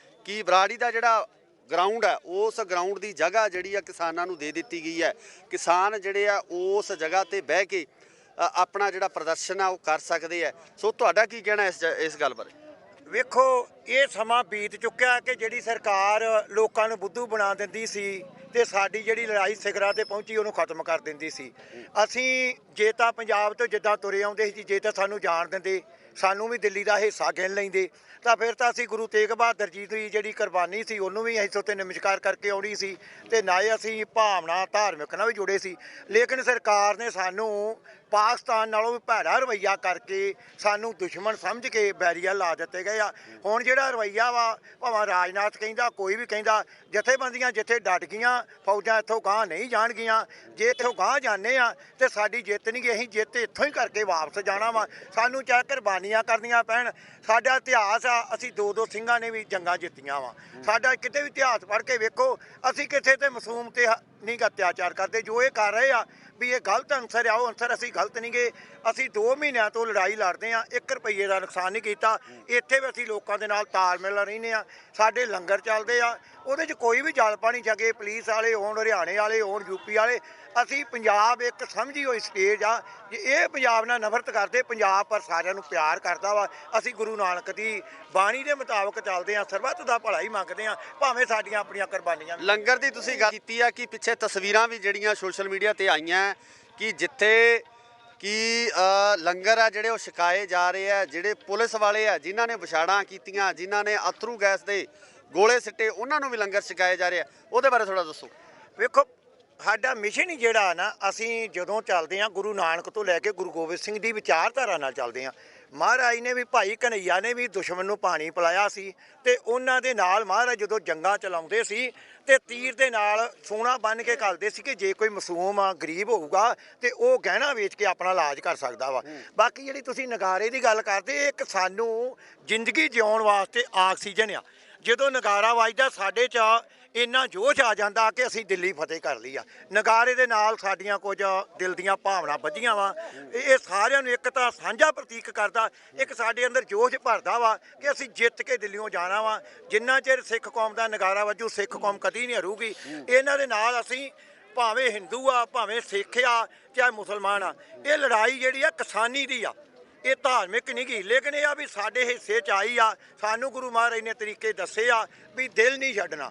ਕਿ ਬਰਾੜੀ ਦਾ ਜਿਹੜਾ ਗਰਾਊਂਡ ਹੈ, ਉਸ ਗਰਾਊਂਡ ਦੀ ਜਗ੍ਹਾ ਜਿਹੜੀ ਆ ਕਿਸਾਨਾਂ ਨੂੰ ਦੇ ਦਿੱਤੀ ਗਈ ਹੈ। ਕਿਸਾਨ ਜਿਹੜੇ ਆ ਉਸ ਜਗ੍ਹਾ ਤੇ ਬਹਿ ਕੇ ਆਪਣਾ ਜਿਹੜਾ ਪ੍ਰਦਰਸ਼ਨ ਆ ਉਹ ਕਰ ਸਕਦੇ ਆ। ਸੋ ਤੁਹਾਡਾ ਕੀ ਕਹਿਣਾ ਇਸ ਗੱਲ ਬਾਰੇ?
ਵੇਖੋ ਇਹ ਸਮਾਂ ਬੀਤ ਚੁੱਕਿਆ ਕਿ ਜਿਹੜੀ ਸਰਕਾਰ ਲੋਕਾਂ ਨੂੰ ਬੁੱਧੂ ਬਣਾ ਦਿੰਦੀ ਸੀ ਤੇ ਸਾਡੀ ਜਿਹੜੀ ਲੜਾਈ ਸਿਖਰਾਂ ਤੇ ਪਹੁੰਚੀ ਉਹਨੂੰ ਖਤਮ ਕਰ ਦਿੰਦੀ ਸੀ। ਅਸੀਂ ਜੇ ਤਾਂ ਪੰਜਾਬ ਤੋਂ ਜਿੱਦਾਂ ਤੁਰੇ ਆਉਂਦੇ ਸੀ, ਜੇ ਤਾਂ ਸਾਨੂੰ ਜਾਣ ਦਿੰਦੇ, ਸਾਨੂੰ ਵੀ ਦਿੱਲੀ ਦਾ ਹਿੱਸਾ ਗਿਣ ਲੈਂਦੇ, ਤਾਂ ਫਿਰ ਤਾਂ ਅਸੀਂ ਗੁਰੂ ਤੇਗ ਬਹਾਦਰ ਜੀ ਦੀ ਜਿਹੜੀ ਕੁਰਬਾਨੀ ਸੀ ਉਹਨੂੰ ਵੀ ਅਸੀਂ ਉੱਤੇ ਨਮਸਕਾਰ ਕਰਕੇ ਆਉਣੀ ਸੀ ਤੇ ਨਾਲੇ ਅਸੀਂ ਭਾਵਨਾ ਧਾਰਮਿਕ ਨਾਲ ਵੀ ਜੁੜੇ ਸੀ। ਲੇਕਿਨ ਸਰਕਾਰ ਨੇ ਸਾਨੂੰ ਪਾਕਿਸਤਾਨ ਨਾਲੋਂ ਵੀ ਭੈੜਾ ਰਵੱਈਆ ਕਰਕੇ ਸਾਨੂੰ ਦੁਸ਼ਮਣ ਸਮਝ ਕੇ ਬੈਰੀਅਰ ਲਾ ਦਿੱਤੇ ਗਏ ਆ। ਹੁਣ ਜਿਹੜਾ ਰਵੱਈਆ ਵਾ, ਭਾਵੇਂ ਰਾਜਨਾਥ ਕਹਿੰਦਾ, ਕੋਈ ਵੀ ਕਹਿੰਦਾ, ਜਥੇਬੰਦੀਆਂ ਜਿੱਥੇ ਡਟ ਗਈਆਂ, ਫੌਜਾਂ ਇੱਥੋਂ ਗਾਂਹ ਨਹੀਂ ਜਾਣਗੀਆਂ। ਜੇ ਇੱਥੋਂ ਗਾਂਹ ਜਾਂਦੇ ਆ ਤੇ ਸਾਡੀ ਜਿੱਤ ਨਹੀਂ ਗਈ, ਅਸੀਂ ਜਿੱਤ ਇੱਥੋਂ ਹੀ ਕਰਕੇ ਵਾਪਸ ਜਾਣਾ ਵਾ। ਸਾਨੂੰ ਚਾਹੇ ਕੁਰਬਾਨੀਆਂ ਕਰਨੀਆਂ ਪੈਣ। ਸਾਡਾ ਇਤਿਹਾਸ ਆ, ਅਸੀਂ ਦੋ ਦੋ ਸਿੰਘਾਂ ਨੇ ਵੀ ਜੰਗਾਂ ਜਿੱਤੀਆਂ ਵਾ। ਸਾਡਾ ਕਿਤੇ ਵੀ ਇਤਿਹਾਸ ਪੜ੍ਹ ਕੇ ਵੇਖੋ, ਅਸੀਂ ਕਿਸੇ ਤੇ ਮਾਸੂਮ ਤੇ ਨਹੀਂ ਅਤਿਆਚਾਰ ਕਰਦੇ। ਜੋ ਇਹ ਕਰ ਰਹੇ ਆ ਵੀ ਇਹ ਗਲਤ ਅਨਸਰ ਆ, ਉਹ ਅਨਸਰ ਅਸੀਂ ਗਲਤ ਨਹੀਂ ਗਏ। ਅਸੀਂ 2 ਮਹੀਨਿਆਂ ਤੋਂ ਲੜਾਈ ਲੜਦੇ ਆ, 1 ਰੁਪਈਏ ਦਾ ਨੁਕਸਾਨ ਨਹੀਂ ਕੀਤਾ। ਇੱਥੇ ਵੀ ਅਸੀਂ ਲੋਕਾਂ ਦੇ ਨਾਲ ਤਾਲਮੇਲ ਰਹਿੰਦੇ ਆ। ਸਾਡੇ ਲੰਗਰ ਚੱਲਦੇ ਆ, ਉਹਦੇ 'ਚ ਕੋਈ ਵੀ ਜਲ ਪਾਣੀ ਜਗੇ, ਪੁਲਿਸ ਵਾਲੇ ਹੋਣ, ਹਰਿਆਣੇ ਵਾਲੇ ਹੋਣ, ਯੂਪੀ ਵਾਲੇ। ਅਸੀਂ ਪੰਜਾਬ ਇੱਕ ਸਮਝੀ ਹੋਈ ਸਟੇਜ ਆ। ਜੇ ਇਹ ਪੰਜਾਬ ਨਾਲ ਨਫ਼ਰਤ ਕਰਦੇ, ਪੰਜਾਬ ਪਰ ਸਾਰਿਆਂ ਨੂੰ ਪਿਆਰ ਕਰਦਾ ਵਾ। ਅਸੀਂ ਗੁਰੂ ਨਾਨਕ ਦੀ ਬਾਣੀ ਦੇ ਮੁਤਾਬਕ ਚੱਲਦੇ ਆ, ਸਰਬੱਤ ਦਾ ਭਲਾ ਹੀ ਮੰਗਦੇ ਆ, ਭਾਵੇਂ ਸਾਡੀਆਂ ਆਪਣੀਆਂ ਕੁਰਬਾਨੀਆਂ।
ਲੰਗਰ ਦੀ ਤੁਸੀਂ ਗੱਲ ਕੀਤੀ ਆ ਕਿ ਪਿੱਛੇ ਤਸਵੀਰਾਂ ਵੀ ਜਿਹੜੀਆਂ ਸੋਸ਼ਲ ਮੀਡੀਆ ਤੇ ਆਈਆਂ ਕਿ ਜਿੱਥੇ ਕਿ ਲੰਗਰ ਆ ਜਿਹੜੇ ਉਹ ਛਕਾਏ ਜਾ ਰਹੇ ਆ, ਜਿਹੜੇ ਪੁਲਿਸ ਵਾਲੇ ਆ ਜਿਨ੍ਹਾਂ ਨੇ ਵਿਛਾੜਾਂ ਕੀਤੀਆਂ, ਜਿਨ੍ਹਾਂ ਨੇ ਅਥਰੂ ਗੈਸ ਦੇ ਗੋਲੇ ਸਿੱਟੇ, ਉਹਨਾਂ ਨੂੰ ਵੀ ਲੰਗਰ ਛਕਾਏ ਜਾ ਰਹੇ ਆ। ਉਹਦੇ ਬਾਰੇ ਥੋੜਾ ਦੱਸੋ।
ਵੇਖੋ, ਸਾਡਾ ਮਿਸ਼ਨ ਹੀ ਜਿਹੜਾ ਨਾ, ਅਸੀਂ ਜਦੋਂ ਚੱਲਦੇ ਹਾਂ ਗੁਰੂ ਨਾਨਕ ਤੋਂ ਲੈ ਕੇ ਗੁਰੂ ਗੋਬਿੰਦ ਸਿੰਘ ਦੀ ਵਿਚਾਰਧਾਰਾ ਨਾਲ ਚੱਲਦੇ ਹਾਂ। ਮਹਾਰਾਜ ਨੇ ਵੀ, ਭਾਈ ਕਨ੍ਹੱਈਆ ਨੇ ਵੀ ਦੁਸ਼ਮਣ ਨੂੰ ਪਾਣੀ ਪਿਲਾਇਆ ਸੀ ਤੇ ਉਹਨਾਂ ਦੇ ਨਾਲ ਮਹਾਰਾਜ ਜਦੋਂ ਜੰਗਾਂ ਚਲਾਉਂਦੇ ਸੀ ਤੇ ਤੀਰ ਦੇ ਨਾਲ ਸੋਨਾ ਬੰਨ੍ਹ ਕੇ ਘੱਲਦੇ ਸੀ ਕਿ ਜੇ ਕੋਈ ਮਾਸੂਮ ਆ, ਗਰੀਬ ਹੋਊਗਾ ਤੇ ਉਹ ਗਹਿਣਾ ਵੇਚ ਕੇ ਆਪਣਾ ਇਲਾਜ ਕਰ ਸਕਦਾ ਵਾ। ਬਾਕੀ ਜਿਹੜੀ ਤੁਸੀਂ ਨਗਾਰੇ ਦੀ ਗੱਲ ਕਰਦੇ, ਇੱਕ ਸਾਨੂੰ ਜ਼ਿੰਦਗੀ ਜਿਉਣ ਵਾਸਤੇ ਆਕਸੀਜਨ ਆ। ਜਦੋਂ ਨਗਾਰਾ ਵੱਜਦਾ ਸਾਡੇ 'ਚ ਇੰਨਾ ਜੋਸ਼ ਆ ਜਾਂਦਾ ਕਿ ਅਸੀਂ ਦਿੱਲੀ ਫਤਿਹ ਕਰ ਲਈ ਆ। ਨਗਾਰੇ ਦੇ ਨਾਲ ਸਾਡੀਆਂ ਕੁਝ ਦਿਲ ਦੀਆਂ ਭਾਵਨਾ ਬੱਝੀਆਂ ਵਾ। ਇਹ ਸਾਰਿਆਂ ਨੂੰ ਇੱਕ ਤਾਂ ਸਾਂਝਾ ਪ੍ਰਤੀਕ ਕਰਦਾ, ਇੱਕ ਸਾਡੇ ਅੰਦਰ ਜੋਸ਼ ਭਰਦਾ ਵਾ ਕਿ ਅਸੀਂ ਜਿੱਤ ਕੇ ਦਿੱਲੀੋਂ ਜਾਣਾ ਵਾ। ਜਿੰਨਾ ਚਿਰ ਸਿੱਖ ਕੌਮ ਦਾ ਨਗਾਰਾ ਵੱਜੂ, ਸਿੱਖ ਕੌਮ ਕਦੀ ਨਹੀਂ ਹਾਰੂਗੀ। ਇਹਨਾਂ ਦੇ ਨਾਲ ਅਸੀਂ, ਭਾਵੇਂ ਹਿੰਦੂ ਆ, ਭਾਵੇਂ ਸਿੱਖ ਆ, ਚਾਹੇ ਮੁਸਲਮਾਨ ਆ, ਇਹ ਲੜਾਈ ਜਿਹੜੀ ਆ ਕਿਸਾਨੀ ਦੀ ਆ, ਇਹ ਧਾਰਮਿਕ ਨਹੀਂ ਗੀ। ਲੇਕਿਨ ਇਹ ਆ ਵੀ ਸਾਡੇ ਹਿੱਸੇ 'ਚ ਆਈ ਆ। ਸਾਨੂੰ ਗੁਰੂ ਮਹਾਰਾਜ ਨੇ ਤਰੀਕੇ ਦੱਸੇ ਆ ਵੀ ਦਿਲ ਨਹੀਂ ਛੱਡਣਾ।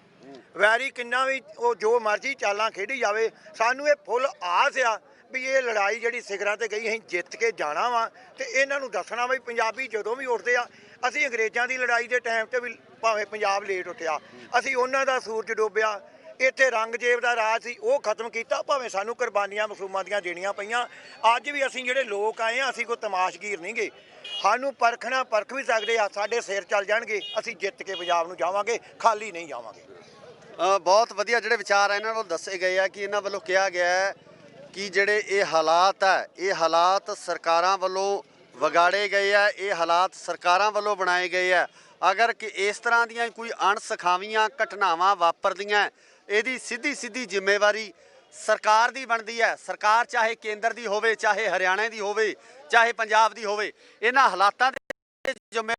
ਵੈਰੀ ਕਿੰਨਾ ਵੀ ਉਹ ਜੋ ਮਰਜ਼ੀ ਚਾਲਾਂ ਖੇਡੀ ਜਾਵੇ, ਸਾਨੂੰ ਇਹ ਫੁੱਲ ਆਸ ਆ ਵੀ ਇਹ ਲੜਾਈ ਜਿਹੜੀ ਸਿਖਰਾਂ ਤੇ ਗਈ, ਅਸੀਂ ਜਿੱਤ ਕੇ ਜਾਣਾ ਵਾ। ਤੇ ਇਹਨਾਂ ਨੂੰ ਦੱਸਣਾ ਵੀ ਪੰਜਾਬੀ ਜਦੋਂ ਵੀ ਉੱਠਦੇ ਆ, ਅਸੀਂ ਅੰਗਰੇਜ਼ਾਂ ਦੀ ਲੜਾਈ ਦੇ ਟਾਈਮ ਤੇ ਵੀ ਭਾਵੇਂ ਪੰਜਾਬ ਲੇਟ ਉੱਠਿਆ, ਅਸੀਂ ਉਹਨਾਂ ਦਾ ਸੂਰਜ ਡੋਬਿਆ। ਇੱਥੇ ਰੰਗਜੇਬ ਦਾ ਰਾਜ ਸੀ, ਉਹ ਖਤਮ ਕੀਤਾ, ਭਾਵੇਂ ਸਾਨੂੰ ਕੁਰਬਾਨੀਆਂ ਮਾਸੂਮਾਂ ਦੀਆਂ ਦੇਣੀਆਂ ਪਈਆਂ। ਅੱਜ ਵੀ ਅਸੀਂ ਜਿਹੜੇ ਲੋਕ ਆਏ ਆ, ਅਸੀਂ ਕੋਈ ਤਮਾਸ਼ਗੀਰ ਨਹੀਂ ਗੇ। ਸਾਨੂੰ ਪਰਖਣਾ ਪਰਖ ਵੀ ਸਕਦੇ ਆ, ਸਾਡੇ ਸਿਰ ਚੱਲ ਜਾਣਗੇ, ਅਸੀਂ ਜਿੱਤ ਕੇ ਪੰਜਾਬ ਨੂੰ ਜਾਵਾਂਗੇ, ਖਾਲੀ ਨਹੀਂ ਜਾਵਾਂਗੇ।
ਬਹੁਤ ਵਧੀਆ ਜਿਹੜੇ ਵਿਚਾਰ ਆ ਇਹਨਾਂ ਵੱਲੋਂ ਦੱਸੇ ਗਏ ਆ ਕਿ ਇਹਨਾਂ ਵੱਲੋਂ ਕਿਹਾ ਗਿਆ ਹੈ ਕਿ ਜਿਹੜੇ ਇਹ ਹਾਲਾਤ ਹੈ, ਇਹ ਹਾਲਾਤ ਸਰਕਾਰਾਂ ਵੱਲੋਂ ਵਿਗਾੜੇ ਗਏ ਆ, ਇਹ ਹਾਲਾਤ ਸਰਕਾਰਾਂ ਵੱਲੋਂ ਬਣਾਏ ਗਏ ਆ। ਅਗਰ ਕਿ ਇਸ ਤਰ੍ਹਾਂ ਦੀਆਂ ਕੋਈ ਅਣਸਖਾਵੀਆਂ ਘਟਨਾਵਾਂ ਵਾਪਰਦੀਆਂ, ਇਹਦੀ ਸਿੱਧੀ ਜ਼ਿੰਮੇਵਾਰੀ ਸਰਕਾਰ ਦੀ ਬਣਦੀ ਹੈ। ਸਰਕਾਰ ਚਾਹੇ ਕੇਂਦਰ ਦੀ ਹੋਵੇ, ਚਾਹੇ ਹਰਿਆਣੇ ਦੀ ਹੋਵੇ, ਚਾਹੇ ਪੰਜਾਬ ਦੀ ਹੋਵੇ, ਇਹਨਾਂ ਹਾਲਾਤਾਂ ਦੇ ਜ਼ਿੰਮੇਵਾਰ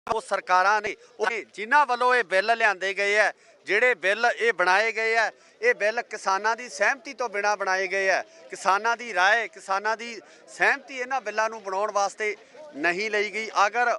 ਉਹ ਸਰਕਾਰਾਂ ਨੇ। ਜਿਨ੍ਹਾਂ ਵੱਲੋਂ ਇਹ ਬਿੱਲ ਲਿਆਂਦੇ ਗਏ ਹੈ, ਜਿਹੜੇ ਬਿੱਲ ਇਹ ਬਣਾਏ ਗਏ ਹੈ, ਇਹ ਬਿੱਲ ਕਿਸਾਨਾਂ ਦੀ ਸਹਿਮਤੀ ਤੋਂ ਬਿਨਾਂ ਬਣਾਏ ਗਏ ਹੈ। ਕਿਸਾਨਾਂ ਦੀ ਰਾਏ, ਕਿਸਾਨਾਂ ਦੀ ਸਹਿਮਤੀ ਇਹਨਾਂ ਬਿੱਲਾਂ ਨੂੰ ਬਣਾਉਣ ਵਾਸਤੇ ਨਹੀਂ ਲਈ ਗਈ। ਅਗਰ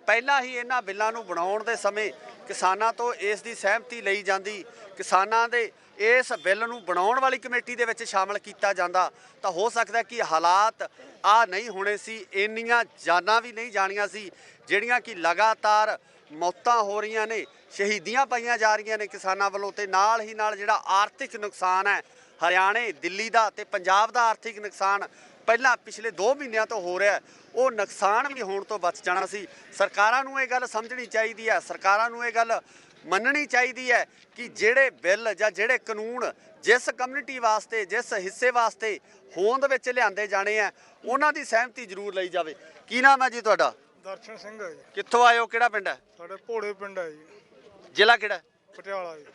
ਪਹਿਲਾਂ ਹੀ ਇਹਨਾਂ ਬਿੱਲਾਂ ਨੂੰ ਬਣਾਉਣ ਦੇ ਸਮੇਂ ਕਿਸਾਨਾਂ ਤੋਂ ਇਸ ਦੀ ਸਹਿਮਤੀ ਲਈ ਜਾਂਦੀ, ਕਿਸਾਨਾਂ ਦੇ ਇਸ ਬਿੱਲ ਨੂੰ ਬਣਾਉਣ ਵਾਲੀ ਕਮੇਟੀ ਦੇ ਵਿੱਚ ਸ਼ਾਮਲ ਕੀਤਾ ਜਾਂਦਾ, ਤਾਂ ਹੋ ਸਕਦਾ ਕਿ ਹਾਲਾਤ ਆ ਨਹੀਂ ਹੋਣੇ ਸੀ। ਇੰਨੀਆਂ ਜਾਨਾਂ ਵੀ ਨਹੀਂ ਜਾਣੀਆਂ ਸੀ ਜਿਹੜੀਆਂ ਕਿ ਲਗਾਤਾਰ ਮੌਤਾਂ ਹੋ ਰਹੀਆਂ ਨੇ, ਸ਼ਹੀਦੀਆਂ ਪਾਈਆਂ ਜਾ ਰਹੀਆਂ ਨੇ ਕਿਸਾਨਾਂ ਵੱਲੋਂ। ਤੇ ਨਾਲ ਹੀ ਨਾਲ ਜਿਹੜਾ ਆਰਥਿਕ ਨੁਕਸਾਨ ਹੈ ਹਰਿਆਣੇ, ਦਿੱਲੀ ਦਾ ਤੇ ਪੰਜਾਬ ਦਾ ਆਰਥਿਕ ਨੁਕਸਾਨ ਪਹਿਲਾਂ ਪਿਛਲੇ 2 ਮਹੀਨਿਆਂ ਤੋਂ ਹੋ ਰਿਹਾ, ਉਹ ਨੁਕਸਾਨ ਵੀ ਹੋਣ ਤੋਂ ਬਚ ਜਾਣਾ ਸੀ। ਸਰਕਾਰਾਂ ਨੂੰ ਇਹ ਗੱਲ ਸਮਝਣੀ ਚਾਹੀਦੀ ਹੈ, ਸਰਕਾਰਾਂ ਨੂੰ ਇਹ ਗੱਲ ਮੰਨਣੀ ਚਾਹੀਦੀ ਹੈ ਕਿ ਜਿਹੜੇ ਬਿੱਲ ਜਾਂ ਜਿਹੜੇ ਕਾਨੂੰਨ ਜਿਸ ਕਮਿਊਨਿਟੀ ਵਾਸਤੇ, ਜਿਸ ਹਿੱਸੇ ਵਾਸਤੇ ਹੋਂਦ ਵਿੱਚ ਲਿਆਂਦੇ ਜਾਣੇ ਆ, ਉਹਨਾਂ ਦੀ ਸਹਿਮਤੀ ਜ਼ਰੂਰ ਲਈ ਜਾਵੇ। ਕੀ ਨਾਮ ਹੈ ਜੀ ਤੁਹਾਡਾ?
ਦਰਸ਼ਨ ਸਿੰਘ ਹੈ ਜੀ।
ਕਿੱਥੋਂ ਆਏ ਹੋ? ਕਿਹੜਾ ਪਿੰਡ ਹੈ?
ਸਾਡੇ ਭੋੜੇ ਪਿੰਡ ਹੈ ਜੀ।
ਜ਼ਿਲ੍ਹਾ ਕਿਹੜਾ?
ਪਟਿਆਲਾ ਜੀ।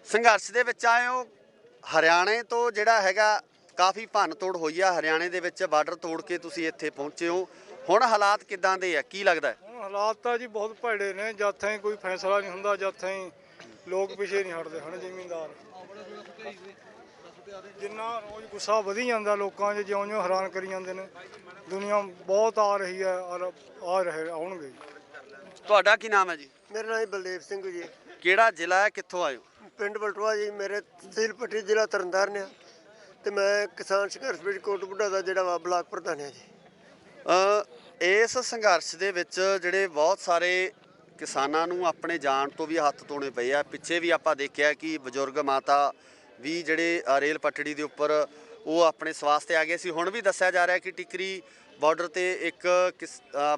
ਸੰਘਰਸ਼ ਦੇ ਵਿੱਚ ਆਏ ਹੋ। ਹਰਿਆਣੇ ਤੋਂ ਜਿਹੜਾ ਹੈਗਾ ਕਾਫੀ ਭੰਨ ਤੋੜ ਹੋਈ ਆ ਹਰਿਆਣੇ ਦੇ ਵਿੱਚ, ਬਾਰਡਰ ਤੋੜ ਕੇ ਤੁਸੀਂ ਇੱਥੇ ਪਹੁੰਚੇ ਹੋ। ਹੁਣ ਹਾਲਾਤ ਕਿੱਦਾਂ ਦੇ ਆ, ਕੀ ਲੱਗਦਾ?
ਹੁਣ ਹਾਲਾਤ ਤਾਂ ਜੀ ਬਹੁਤ ਭੈੜੇ ਨੇ। ਜਦ ਤਾਈਂ ਕੋਈ ਫੈਸਲਾ ਨਹੀਂ ਹੁੰਦਾ, ਜਦ ਤਾਈਂ ਲੋਕ ਪਿੱਛੇ ਨਹੀਂ ਹਟਦੇ ਹਨ। ਜ਼ਿਮੀਂਦਾਰ ਜਿੰਨਾ ਰੋਜ਼ ਗੁੱਸਾ ਵਧੀ ਜਾਂਦਾ ਲੋਕਾਂ 'ਚ, ਜਿਉਂ-ਜਿਉਂ ਹੈਰਾਨ ਕਰੀ ਜਾਂਦੇ ਨੇ। ਦੁਨੀਆ ਬਹੁਤ ਆ ਰਹੀ ਹੈ ਔਰ ਆ ਰਹੇ ਆਉਣਗੇ।
ਤੁਹਾਡਾ ਕੀ ਨਾਮ ਹੈ ਜੀ?
ਮੇਰਾ ਨਾਮ ਬਲਦੇਵ ਸਿੰਘ ਜੀ,
ਕਿਹੜਾ ਜ਼ਿਲ੍ਹਾ ਹੈ, ਕਿੱਥੋਂ ਆਏ ਹੋ?
ਪਿੰਡ ਬਲਟੋਆ ਜੀ। ਮੇਰੇ ਤਹਿਸੀਲ ਪੱਟੀ, ਜ਼ਿਲ੍ਹਾ ਤਰਨਤਾਰਨ ਆ ਤੇ ਮੈਂ ਕਿਸਾਨ ਸੰਘਰਸ਼ ਵਿੱਚ ਕੋਟਬੁੱਢਾ ਦਾ ਜਿਹੜਾ ਵਾ ਬਲਾਕ ਪ੍ਰਧਾਨ ਆ ਜੀ।
ਇਸ ਸੰਘਰਸ਼ ਦੇ ਵਿੱਚ ਜਿਹੜੇ ਬਹੁਤ ਸਾਰੇ ਕਿਸਾਨਾਂ ਨੂੰ ਆਪਣੇ ਜਾਨ ਤੋਂ ਵੀ ਹੱਥ ਧੋਣੇ ਪਏ ਆ। ਪਿੱਛੇ ਵੀ ਆਪਾਂ ਦੇਖਿਆ ਕਿ ਬਜ਼ੁਰਗ ਮਾਤਾ ਵੀ ਜਿਹੜੇ ਰੇਲ ਪਟੜੀ ਦੇ ਉੱਪਰ ਉਹ ਆਪਣੇ ਸਵਾਸ ਤੇ ਆ ਗਏ ਸੀ। ਹੁਣ ਵੀ ਦੱਸਿਆ ਜਾ ਰਿਹਾ ਕਿ ਟਿੱਕਰੀ ਬਾਰਡਰ ਤੇ ਇੱਕ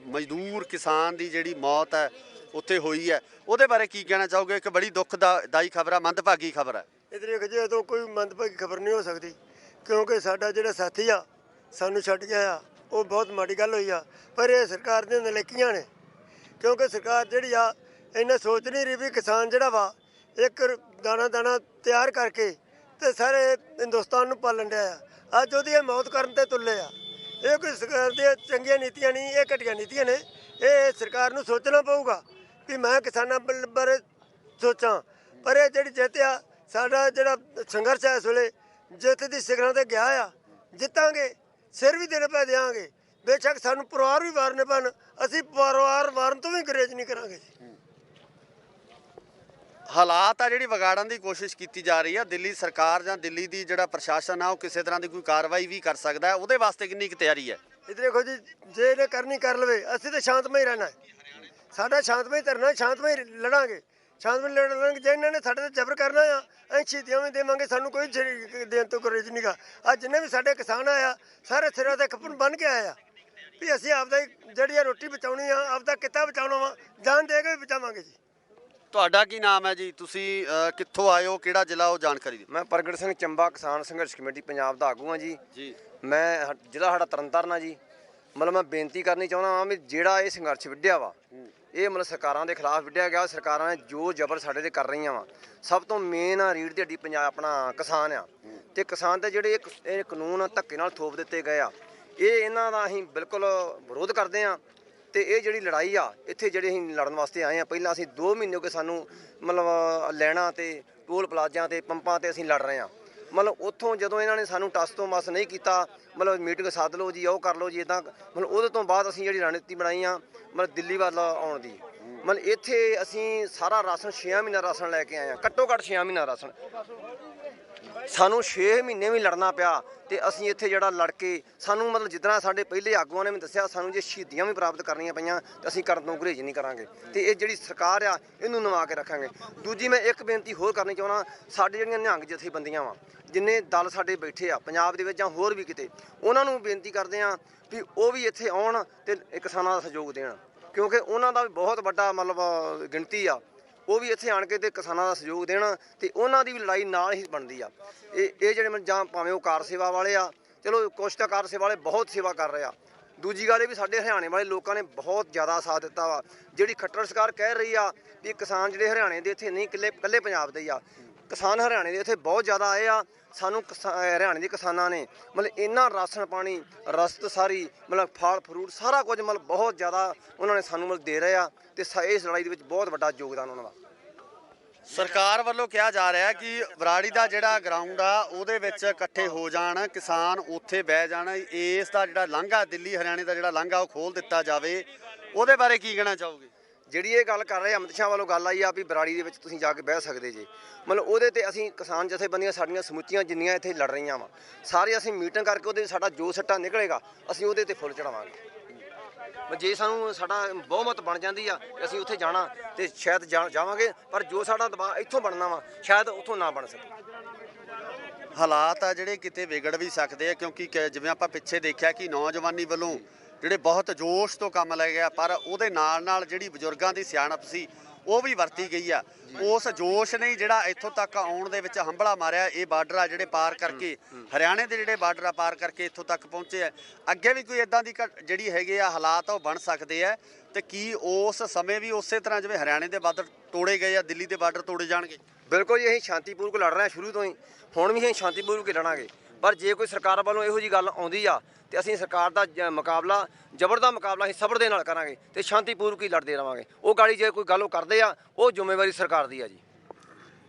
ਮਜ਼ਦੂਰ ਕਿਸਾਨ ਦੀ ਜਿਹੜੀ ਮੌਤ ਹੈ ਉੱਥੇ ਹੋਈ ਹੈ। ਉਹਦੇ ਬਾਰੇ ਕੀ ਕਹਿਣਾ ਚਾਹੋਗੇ? ਇੱਕ ਬੜੀ ਦੁੱਖਦਾਈ ਖਬਰ ਹੈ, ਮੰਦਭਾਗੀ ਖਬਰ ਹੈ।
ਇਹਦੇ ਦੇਖ ਜੇ ਤੋਂ ਕੋਈ ਮੰਦਭਾਗੀ ਖਬਰ ਨਹੀਂ ਹੋ ਸਕਦੀ, ਕਿਉਂਕਿ ਸਾਡਾ ਜਿਹੜਾ ਸਾਥੀ ਆ ਸਾਨੂੰ ਛੱਡ ਗਿਆ ਆ, ਉਹ ਬਹੁਤ ਮਾੜੀ ਗੱਲ ਹੋਈ ਆ। ਪਰ ਇਹ ਸਰਕਾਰ ਦੀਆਂ ਨਲਾਇਕੀਆਂ ਨੇ, ਕਿਉਂਕਿ ਸਰਕਾਰ ਜਿਹੜੀ ਆ ਇਹਨੇ ਸੋਚ ਨਹੀਂ ਰਹੀ ਵੀ ਕਿਸਾਨ ਜਿਹੜਾ ਵਾ ਇੱਕ ਦਾਣਾ ਦਾਣਾ ਤਿਆਰ ਕਰਕੇ ਤੇ ਸਾਰੇ ਹਿੰਦੁਸਤਾਨ ਨੂੰ ਪਾਲਣ ਡਿਆ ਆ। ਅੱਜ ਉਹਦੀ ਇਹ ਮੌਤ ਕਰਨ ਤੇ ਤੁੱਲੇ ਆ। ਇਹ ਕੋਈ ਸਰਕਾਰ ਦੀਆਂ ਚੰਗੀਆਂ ਨੀਤੀਆਂ ਨਹੀਂ, ਇਹ ਘਟੀਆਂ ਨੀਤੀਆਂ ਨੇ। ਇਹ ਸਰਕਾਰ ਨੂੰ ਸੋਚਣਾ ਪਊਗਾ ਵੀ ਮੈਂ ਕਿਸਾਨਾਂ ਬਾਰੇ ਸੋਚਾਂ। ਪਰ ਇਹ ਜਿਹੜੀ ਜਿੱਤ ਆ, ਸਾਡਾ ਜਿਹੜਾ ਸੰਘਰਸ਼ ਹੈ ਇਸ ਵੇਲੇ ਜਿੱਤ ਦੀ ਸਿਖਰਾਂ ਤੇ ਗਿਆ ਆ। ਜਿੱਤਾਂਗੇ, ਸਿਰ ਵੀ ਦੇਣੇ ਪੈ ਦਿਆਂਗੇ। ਬੇਸ਼ੱਕ ਸਾਨੂੰ ਪਰਿਵਾਰ ਵੀ ਵਾਰਨੇ ਪੈਣ, ਅਸੀਂ ਪਰਿਵਾਰ ਵਾਰਨ ਤੋਂ ਵੀ ਗੁਰੇਜ਼ ਨਹੀਂ ਕਰਾਂਗੇ ਜੀ।
ਹਾਲਾਤ ਆ ਜਿਹੜੀ ਵਿਗਾੜਨ ਦੀ ਕੋਸ਼ਿਸ਼ ਕੀਤੀ ਜਾ ਰਹੀ ਹੈ। ਦਿੱਲੀ ਸਰਕਾਰ ਜਾਂ ਦਿੱਲੀ ਦੀ ਜਿਹੜਾ ਪ੍ਰਸ਼ਾਸਨ ਆ ਉਹ ਕਿਸੇ ਤਰ੍ਹਾਂ ਦੀ ਕੋਈ ਕਾਰਵਾਈ ਵੀ ਕਰ ਸਕਦਾ ਹੈ। ਉਹਦੇ ਵਾਸਤੇ ਕਿੰਨੀ ਕੁ ਤਿਆਰੀ ਹੈ?
ਇਹ ਦੇਖੋ ਜੀ, ਜੇ ਇਹਨੇ ਕਰਨੀ ਕਰ ਲਵੇ। ਅਸੀਂ ਤਾਂ ਸ਼ਾਂਤਮਈ ਰਹਿਣਾ ਹੈ, ਸਾਡਾ ਸ਼ਾਂਤਮਈ ਧਰਨਾ, ਸ਼ਾਂਤਮਈ ਲੜਾਂਗੇ, ਸ਼ਾਂਤਮਈ ਲੜਾਂਗੇ। ਜੇ ਇਹਨਾਂ ਨੇ ਸਾਡੇ ਤੇ ਜ਼ਬਰ ਕਰਨਾ ਆ, ਅਸੀਂ ਸ਼ਹੀਦੀਆਂ ਵੀ ਦੇਵਾਂਗੇ, ਸਾਨੂੰ ਕੋਈ ਦੇਣ ਤੋਂ ਗੁਰੇਜ਼ ਨਹੀਂ ਗਾ। ਅੱਜ ਜਿੰਨੇ ਵੀ ਸਾਡੇ ਕਿਸਾਨ ਆਇਆ ਸਾਰੇ ਸਿਰਾਂ ਤੇ ਖੱਪਣ ਬਣ ਕੇ ਆਏ ਆ ਵੀ ਅਸੀਂ ਆਪਦਾ ਜਿਹੜੀ ਆ ਰੋਟੀ ਬਚਾਉਣੀ ਆ, ਆਪਦਾ ਕਿੱਤਾ ਬਚਾਉਣਾ ਵਾ, ਜਾਨ ਦੇ ਕੇ ਵੀ ਬਚਾਵਾਂਗੇ ਜੀ।
ਤੁਹਾਡਾ ਕੀ ਨਾਮ ਹੈ ਜੀ? ਤੁਸੀਂ ਕਿੱਥੋਂ ਆਏ ਹੋ, ਕਿਹੜਾ ਜ਼ਿਲ੍ਹਾ, ਉਹ ਜਾਣਕਾਰੀ ਦਿਓ।
ਮੈਂ ਪ੍ਰਗਟ ਸਿੰਘ ਚੰਬਾ, ਕਿਸਾਨ ਸੰਘਰਸ਼ ਕਮੇਟੀ ਪੰਜਾਬ ਦਾ ਆਗੂ ਹਾਂ ਜੀ।
ਜੀ,
ਮੈਂ ਜ਼ਿਲ੍ਹਾ ਸਾਡਾ ਤਰਨਤਾਰਨ ਆ ਜੀ। ਮਤਲਬ ਮੈਂ ਬੇਨਤੀ ਕਰਨੀ ਚਾਹੁੰਦਾ ਹਾਂ ਵੀ ਜਿਹੜਾ ਇਹ ਸੰਘਰਸ਼ ਵਿੱਢਿਆ ਵਾ, ਇਹ ਮਤਲਬ ਸਰਕਾਰਾਂ ਦੇ ਖਿਲਾਫ ਵਿੱਢਿਆ ਗਿਆ। ਸਰਕਾਰਾਂ ਨੇ ਜੋ ਜ਼ਬਰ ਸਾਡੇ ਤੇ ਕਰ ਰਹੀਆਂ ਵਾ, ਸਭ ਤੋਂ ਮੇਨ ਰੀੜ ਦੀ ਹੱਡੀ ਪੰਜਾਬ ਆਪਣਾ ਕਿਸਾਨ ਆ। ਤੇ ਕਿਸਾਨ ਦੇ ਜਿਹੜੇ ਇਹ ਕਾਨੂੰਨ ਧੱਕੇ ਨਾਲ ਥੋਪ ਦਿੱਤੇ ਗਏ ਆ, ਇਹ ਇਹਨਾਂ ਦਾ ਅਸੀਂ ਬਿਲਕੁਲ ਵਿਰੋਧ ਕਰਦੇ ਹਾਂ। ਤੇ ਇਹ ਜਿਹੜੀ ਲੜਾਈ ਆ, ਇੱਥੇ ਜਿਹੜੇ ਅਸੀਂ ਲੜਨ ਵਾਸਤੇ ਆਏ ਆ, ਪਹਿਲਾਂ ਅਸੀਂ 2 ਮਹੀਨੇ ਹੋ ਗਏ ਸਾਨੂੰ ਮਤਲਬ ਲੈਣਾ ਤੇ ਟੋਲ ਪਲਾਜ਼ਿਆਂ ਤੇ ਪੰਪਾਂ ਤੇ ਅਸੀਂ ਲੜ ਰਹੇ ਹਾਂ। ਮਤਲਬ ਉੱਥੋਂ ਜਦੋਂ ਇਹਨਾਂ ਨੇ ਸਾਨੂੰ ਟਸ ਤੋਂ ਮਸ ਨਹੀਂ ਕੀਤਾ, ਮਤਲਬ ਮੀਟਿੰਗ ਸੱਦ ਲਓ ਜੀ, ਉਹ ਕਰ ਲਓ ਜੀ, ਇੱਦਾਂ ਮਤਲਬ ਉਹਦੇ ਤੋਂ ਬਾਅਦ ਅਸੀਂ ਜਿਹੜੀ ਰਣਨੀਤੀ ਬਣਾਈ ਆ ਮਤਲਬ ਦਿੱਲੀ ਵੱਲ ਆਉਣ ਦੀ। ਮਤਲਬ ਇੱਥੇ ਅਸੀਂ ਸਾਰਾ ਰਾਸ਼ਨ 6 ਮਹੀਨਾ ਰਾਸ਼ਨ ਲੈ ਕੇ ਆਏ ਆ, ਘੱਟੋ ਘੱਟ 6 ਮਹੀਨਾ ਰਾਸ਼ਨ। ਸਾਨੂੰ 6 ਮਹੀਨੇ ਵੀ ਲੜਨਾ ਪਿਆ ਤੇ ਅਸੀਂ ਇੱਥੇ ਜਿਹੜਾ ਲੜ ਕੇ ਸਾਨੂੰ ਮਤਲਬ ਜਿੱਦਾਂ ਸਾਡੇ ਪਹਿਲੇ ਆਗੂਆਂ ਨੇ ਵੀ ਦੱਸਿਆ, ਸਾਨੂੰ ਜੇ ਸ਼ਹੀਦੀਆਂ ਵੀ ਪ੍ਰਾਪਤ ਕਰਨੀਆਂ ਪਈਆਂ ਤੇ ਅਸੀਂ ਕਰਨ ਤੋਂ ਗੁਰੇਜ਼ ਨਹੀਂ ਕਰਾਂਗੇ। ਤੇ ਇਹ ਜਿਹੜੀ ਸਰਕਾਰ ਆ ਇਹਨੂੰ ਨਿਭਾ ਕੇ ਰੱਖਾਂਗੇ। ਦੂਜੀ ਮੈਂ ਇੱਕ ਬੇਨਤੀ ਹੋਰ ਕਰਨੀ ਚਾਹੁੰਦਾ, ਸਾਡੇ ਜਿਹੜੀਆਂ ਨਿਹੰਗ ਜਥੇਬੰਦੀਆਂ ਵਾ, ਜਿੰਨੇ ਦਲ ਸਾਡੇ ਬੈਠੇ ਆ ਪੰਜਾਬ ਦੇ ਵਿੱਚ ਜਾਂ ਹੋਰ ਵੀ ਕਿਤੇ, ਉਹਨਾਂ ਨੂੰ ਬੇਨਤੀ ਕਰਦੇ ਆ ਵੀ ਉਹ ਵੀ ਇੱਥੇ ਆਉਣ ਤੇ ਕਿਸਾਨਾਂ ਦਾ ਸਹਿਯੋਗ ਦੇਣ, ਕਿਉਂਕਿ ਉਹਨਾਂ ਦਾ ਵੀ ਬਹੁਤ ਵੱਡਾ ਮਤਲਬ ਗਿਣਤੀ ਆ। ਉਹ ਵੀ ਇੱਥੇ ਆਣ ਕੇ ਤੇ ਕਿਸਾਨਾਂ ਦਾ ਸਹਿਯੋਗ ਦੇਣ ਤੇ ਉਹਨਾਂ ਦੀ ਵੀ ਲੜਾਈ ਨਾਲ ਹੀ ਬਣਦੀ ਆ। ਇਹ ਜਿਹੜੇ ਜਾਂ ਭਾਵੇਂ ਉਹ ਕਾਰ ਸੇਵਾ ਵਾਲੇ ਆ, ਚਲੋ ਕੁਛ ਤਾਂ ਕਾਰ ਸੇਵਾ ਵਾਲੇ ਬਹੁਤ ਸੇਵਾ ਕਰ ਰਹੇ ਆ। ਦੂਜੀ ਗੱਲ ਇਹ ਵੀ ਸਾਡੇ ਹਰਿਆਣੇ ਵਾਲੇ ਲੋਕਾਂ ਨੇ ਬਹੁਤ ਜ਼ਿਆਦਾ ਸਾਥ ਦਿੱਤਾ ਵਾ। ਜਿਹੜੀ ਖੱਟਰ ਸਰਕਾਰ ਕਹਿ ਰਹੀ ਆ ਵੀ ਕਿਸਾਨ ਜਿਹੜੇ ਹਰਿਆਣੇ ਦੇ ਇੱਥੇ ਨਹੀਂ ਇਕੱਲੇ ਪੰਜਾਬ ਦੇ ਹੀ ਆ, ਕਿਸਾਨ ਹਰਿਆਣੇ ਦੇ ਇੱਥੇ ਬਹੁਤ ਜ਼ਿਆਦਾ ਆਏ ਆ। ਸਾਨੂੰ ਹਰਿਆਣੇ ਦੇ ਕਿਸਾਨਾਂ ਨੇ ਮਤਲਬ ਇੰਨਾ ਰਾਸ਼ਨ ਪਾਣੀ, ਰਸਦ ਸਾਰੀ, ਮਤਲਬ ਫਲ ਫਰੂਟ ਸਾਰਾ ਕੁਝ ਮਤਲਬ ਬਹੁਤ ਜ਼ਿਆਦਾ ਉਹਨਾਂ ਨੇ ਸਾਨੂੰ ਮਤਲਬ ਦੇ ਰਹੇ ਆ। ਤੇ ਇਸ ਲੜਾਈ ਦੇ ਵਿੱਚ ਬਹੁਤ ਵੱਡਾ ਯੋਗਦਾਨ ਉਹਨਾਂ ਦਾ।
ਸਰਕਾਰ ਵੱਲੋਂ ਕਿਹਾ ਜਾ ਰਿਹਾ ਕਿ ਬਰਾੜੀ ਦਾ ਜਿਹੜਾ ਗਰਾਊਂਡ ਆ ਉਹਦੇ ਵਿੱਚ ਇਕੱਠੇ ਹੋ ਜਾਣ ਕਿਸਾਨ, ਉੱਥੇ ਬਹਿ ਜਾਣ। ਇਸ ਦਾ ਜਿਹੜਾ ਲਾਂਘਾ ਦਿੱਲੀ ਹਰਿਆਣੇ ਦਾ ਜਿਹੜਾ ਲਾਂਘਾ ਉਹ ਖੋਲ੍ਹ ਦਿੱਤਾ ਜਾਵੇ। ਉਹਦੇ ਬਾਰੇ ਕੀ ਕਹਿਣਾ ਚਾਹੋਗੇ?
ਜਿਹੜੀ ਇਹ ਗੱਲ ਕਰ ਰਹੇ ਅਮਿਤ ਸ਼ਾਹ ਵੱਲੋਂ ਗੱਲ ਆਈ ਆ ਵੀ ਬਰਾੜੀ ਦੇ ਵਿੱਚ ਤੁਸੀਂ ਜਾ ਕੇ ਬਹਿ ਸਕਦੇ ਜੇ, ਮਤਲਬ ਉਹਦੇ ਤੇ ਅਸੀਂ ਕਿਸਾਨ ਜਥੇਬੰਦੀਆਂ ਸਾਡੀਆਂ ਸਮੁੱਚੀਆਂ ਜਿੰਨੀਆਂ ਇੱਥੇ ਲੜ ਰਹੀਆਂ ਵਾ, ਸਾਰੇ ਅਸੀਂ ਮੀਟਿੰਗ ਕਰਕੇ ਉਹਦੇ ਸਾਡਾ ਜੋ ਸੱਟਾ ਨਿਕਲੇਗਾ ਅਸੀਂ ਉਹਦੇ ਤੇ ਫੁੱਲ ਚੜਾਵਾਂਗੇ। ਜੇ ਸਾਨੂੰ ਸਾਡਾ ਬਹੁਮਤ ਬਣ ਜਾਂਦੀ ਆ ਅਸੀਂ ਉੱਥੇ ਜਾਣਾ ਤੇ ਸ਼ਾਇਦ ਜਾਵਾਂਗੇ, ਪਰ ਜੋ ਸਾਡਾ ਦਬਾਅ ਇੱਥੋਂ ਬਣਨਾ ਵਾ ਸ਼ਾਇਦ ਉੱਥੋਂ ਨਾ ਬਣ ਸਕੇ।
ਹਾਲਾਤ ਆ ਜਿਹੜੇ ਕਿਤੇ ਵਿਗੜ ਵੀ ਸਕਦੇ ਆ, ਕਿਉਂਕਿ ਜਿਵੇਂ ਆਪਾਂ ਪਿੱਛੇ ਦੇਖਿਆ ਕਿ ਨੌਜਵਾਨੀ ਵੱਲੋਂ ਜਿਹੜੇ ਬਹੁਤ ਜੋਸ਼ ਤੋਂ ਕੰਮ ਲੈ ਗਿਆ, ਪਰ ਉਹਦੇ ਨਾਲ ਨਾਲ ਜਿਹੜੀ ਬਜ਼ੁਰਗਾਂ ਦੀ ਸਿਆਣਪ ਸੀ ਉਹ ਵੀ ਵਰਤੀ ਗਈ ਆ। ਉਸ ਜੋਸ਼ ਨੇ ਜਿਹੜਾ ਇੱਥੋਂ ਤੱਕ ਆਉਣ ਦੇ ਵਿੱਚ ਹੰਭਲਾ ਮਾਰਿਆ। ਇਹ ਬਾਰਡਰ ਆ ਜਿਹੜੇ ਪਾਰ ਕਰਕੇ, ਹਰਿਆਣੇ ਦੇ ਜਿਹੜੇ ਬਾਰਡਰ ਆ ਪਾਰ ਕਰਕੇ ਇੱਥੋਂ ਤੱਕ ਪਹੁੰਚੇ ਆ। ਅੱਗੇ ਵੀ ਕੋਈ ਇਦਾਂ ਦੀ ਜਿਹੜੀ ਹੈਗੇ ਆ ਹਾਲਾਤ ਉਹ ਬਣ ਸਕਦੇ ਆ, ਤੇ ਕੀ ਉਸ ਸਮੇਂ ਵੀ ਉਸੇ ਤਰ੍ਹਾਂ ਜਿਵੇਂ ਹਰਿਆਣੇ ਦੇ ਬਾਰਡਰ ਤੋੜੇ ਗਏ ਆ, ਦਿੱਲੀ ਦੇ ਬਾਰਡਰ ਤੋੜੇ ਜਾਣਗੇ?
ਬਿਲਕੁਲ ਜੀ, ਅਸੀਂ ਸ਼ਾਂਤੀਪੂਰਵਕ ਲੜ ਰਹੇ ਹਾਂ ਸ਼ੁਰੂ ਤੋਂ ਹੀ, ਹੁਣ ਵੀ ਅਸੀਂ ਸ਼ਾਂਤੀਪੂਰਵਕ ਲੜਾਂਗੇ। ਪਰ ਜੇ ਕੋਈ ਸਰਕਾਰ ਵੱਲੋਂ ਇਹੋ ਜਿਹੀ ਗੱਲ ਆਉਂਦੀ ਆ ਤੇ ਅਸੀਂ ਸਰਕਾਰ ਦਾ ਮੁਕਾਬਲਾ, ਜ਼ਬਰ ਦਾ ਮੁਕਾਬਲਾ ਅਸੀਂ ਸਬਰ ਦੇ ਨਾਲ ਕਰਾਂਗੇ ਤੇ ਸ਼ਾਂਤੀਪੂਰਵਕ ਹੀ ਲੜਦੇ ਰਵਾਂਗੇ। ਉਹ ਗਾੜੀ ਜੇ ਕੋਈ ਗੱਲ ਉਹ ਕਰਦੇ ਆ, ਉਹ ਜ਼ਿੰਮੇਵਾਰੀ ਸਰਕਾਰ ਦੀ ਆ ਜੀ।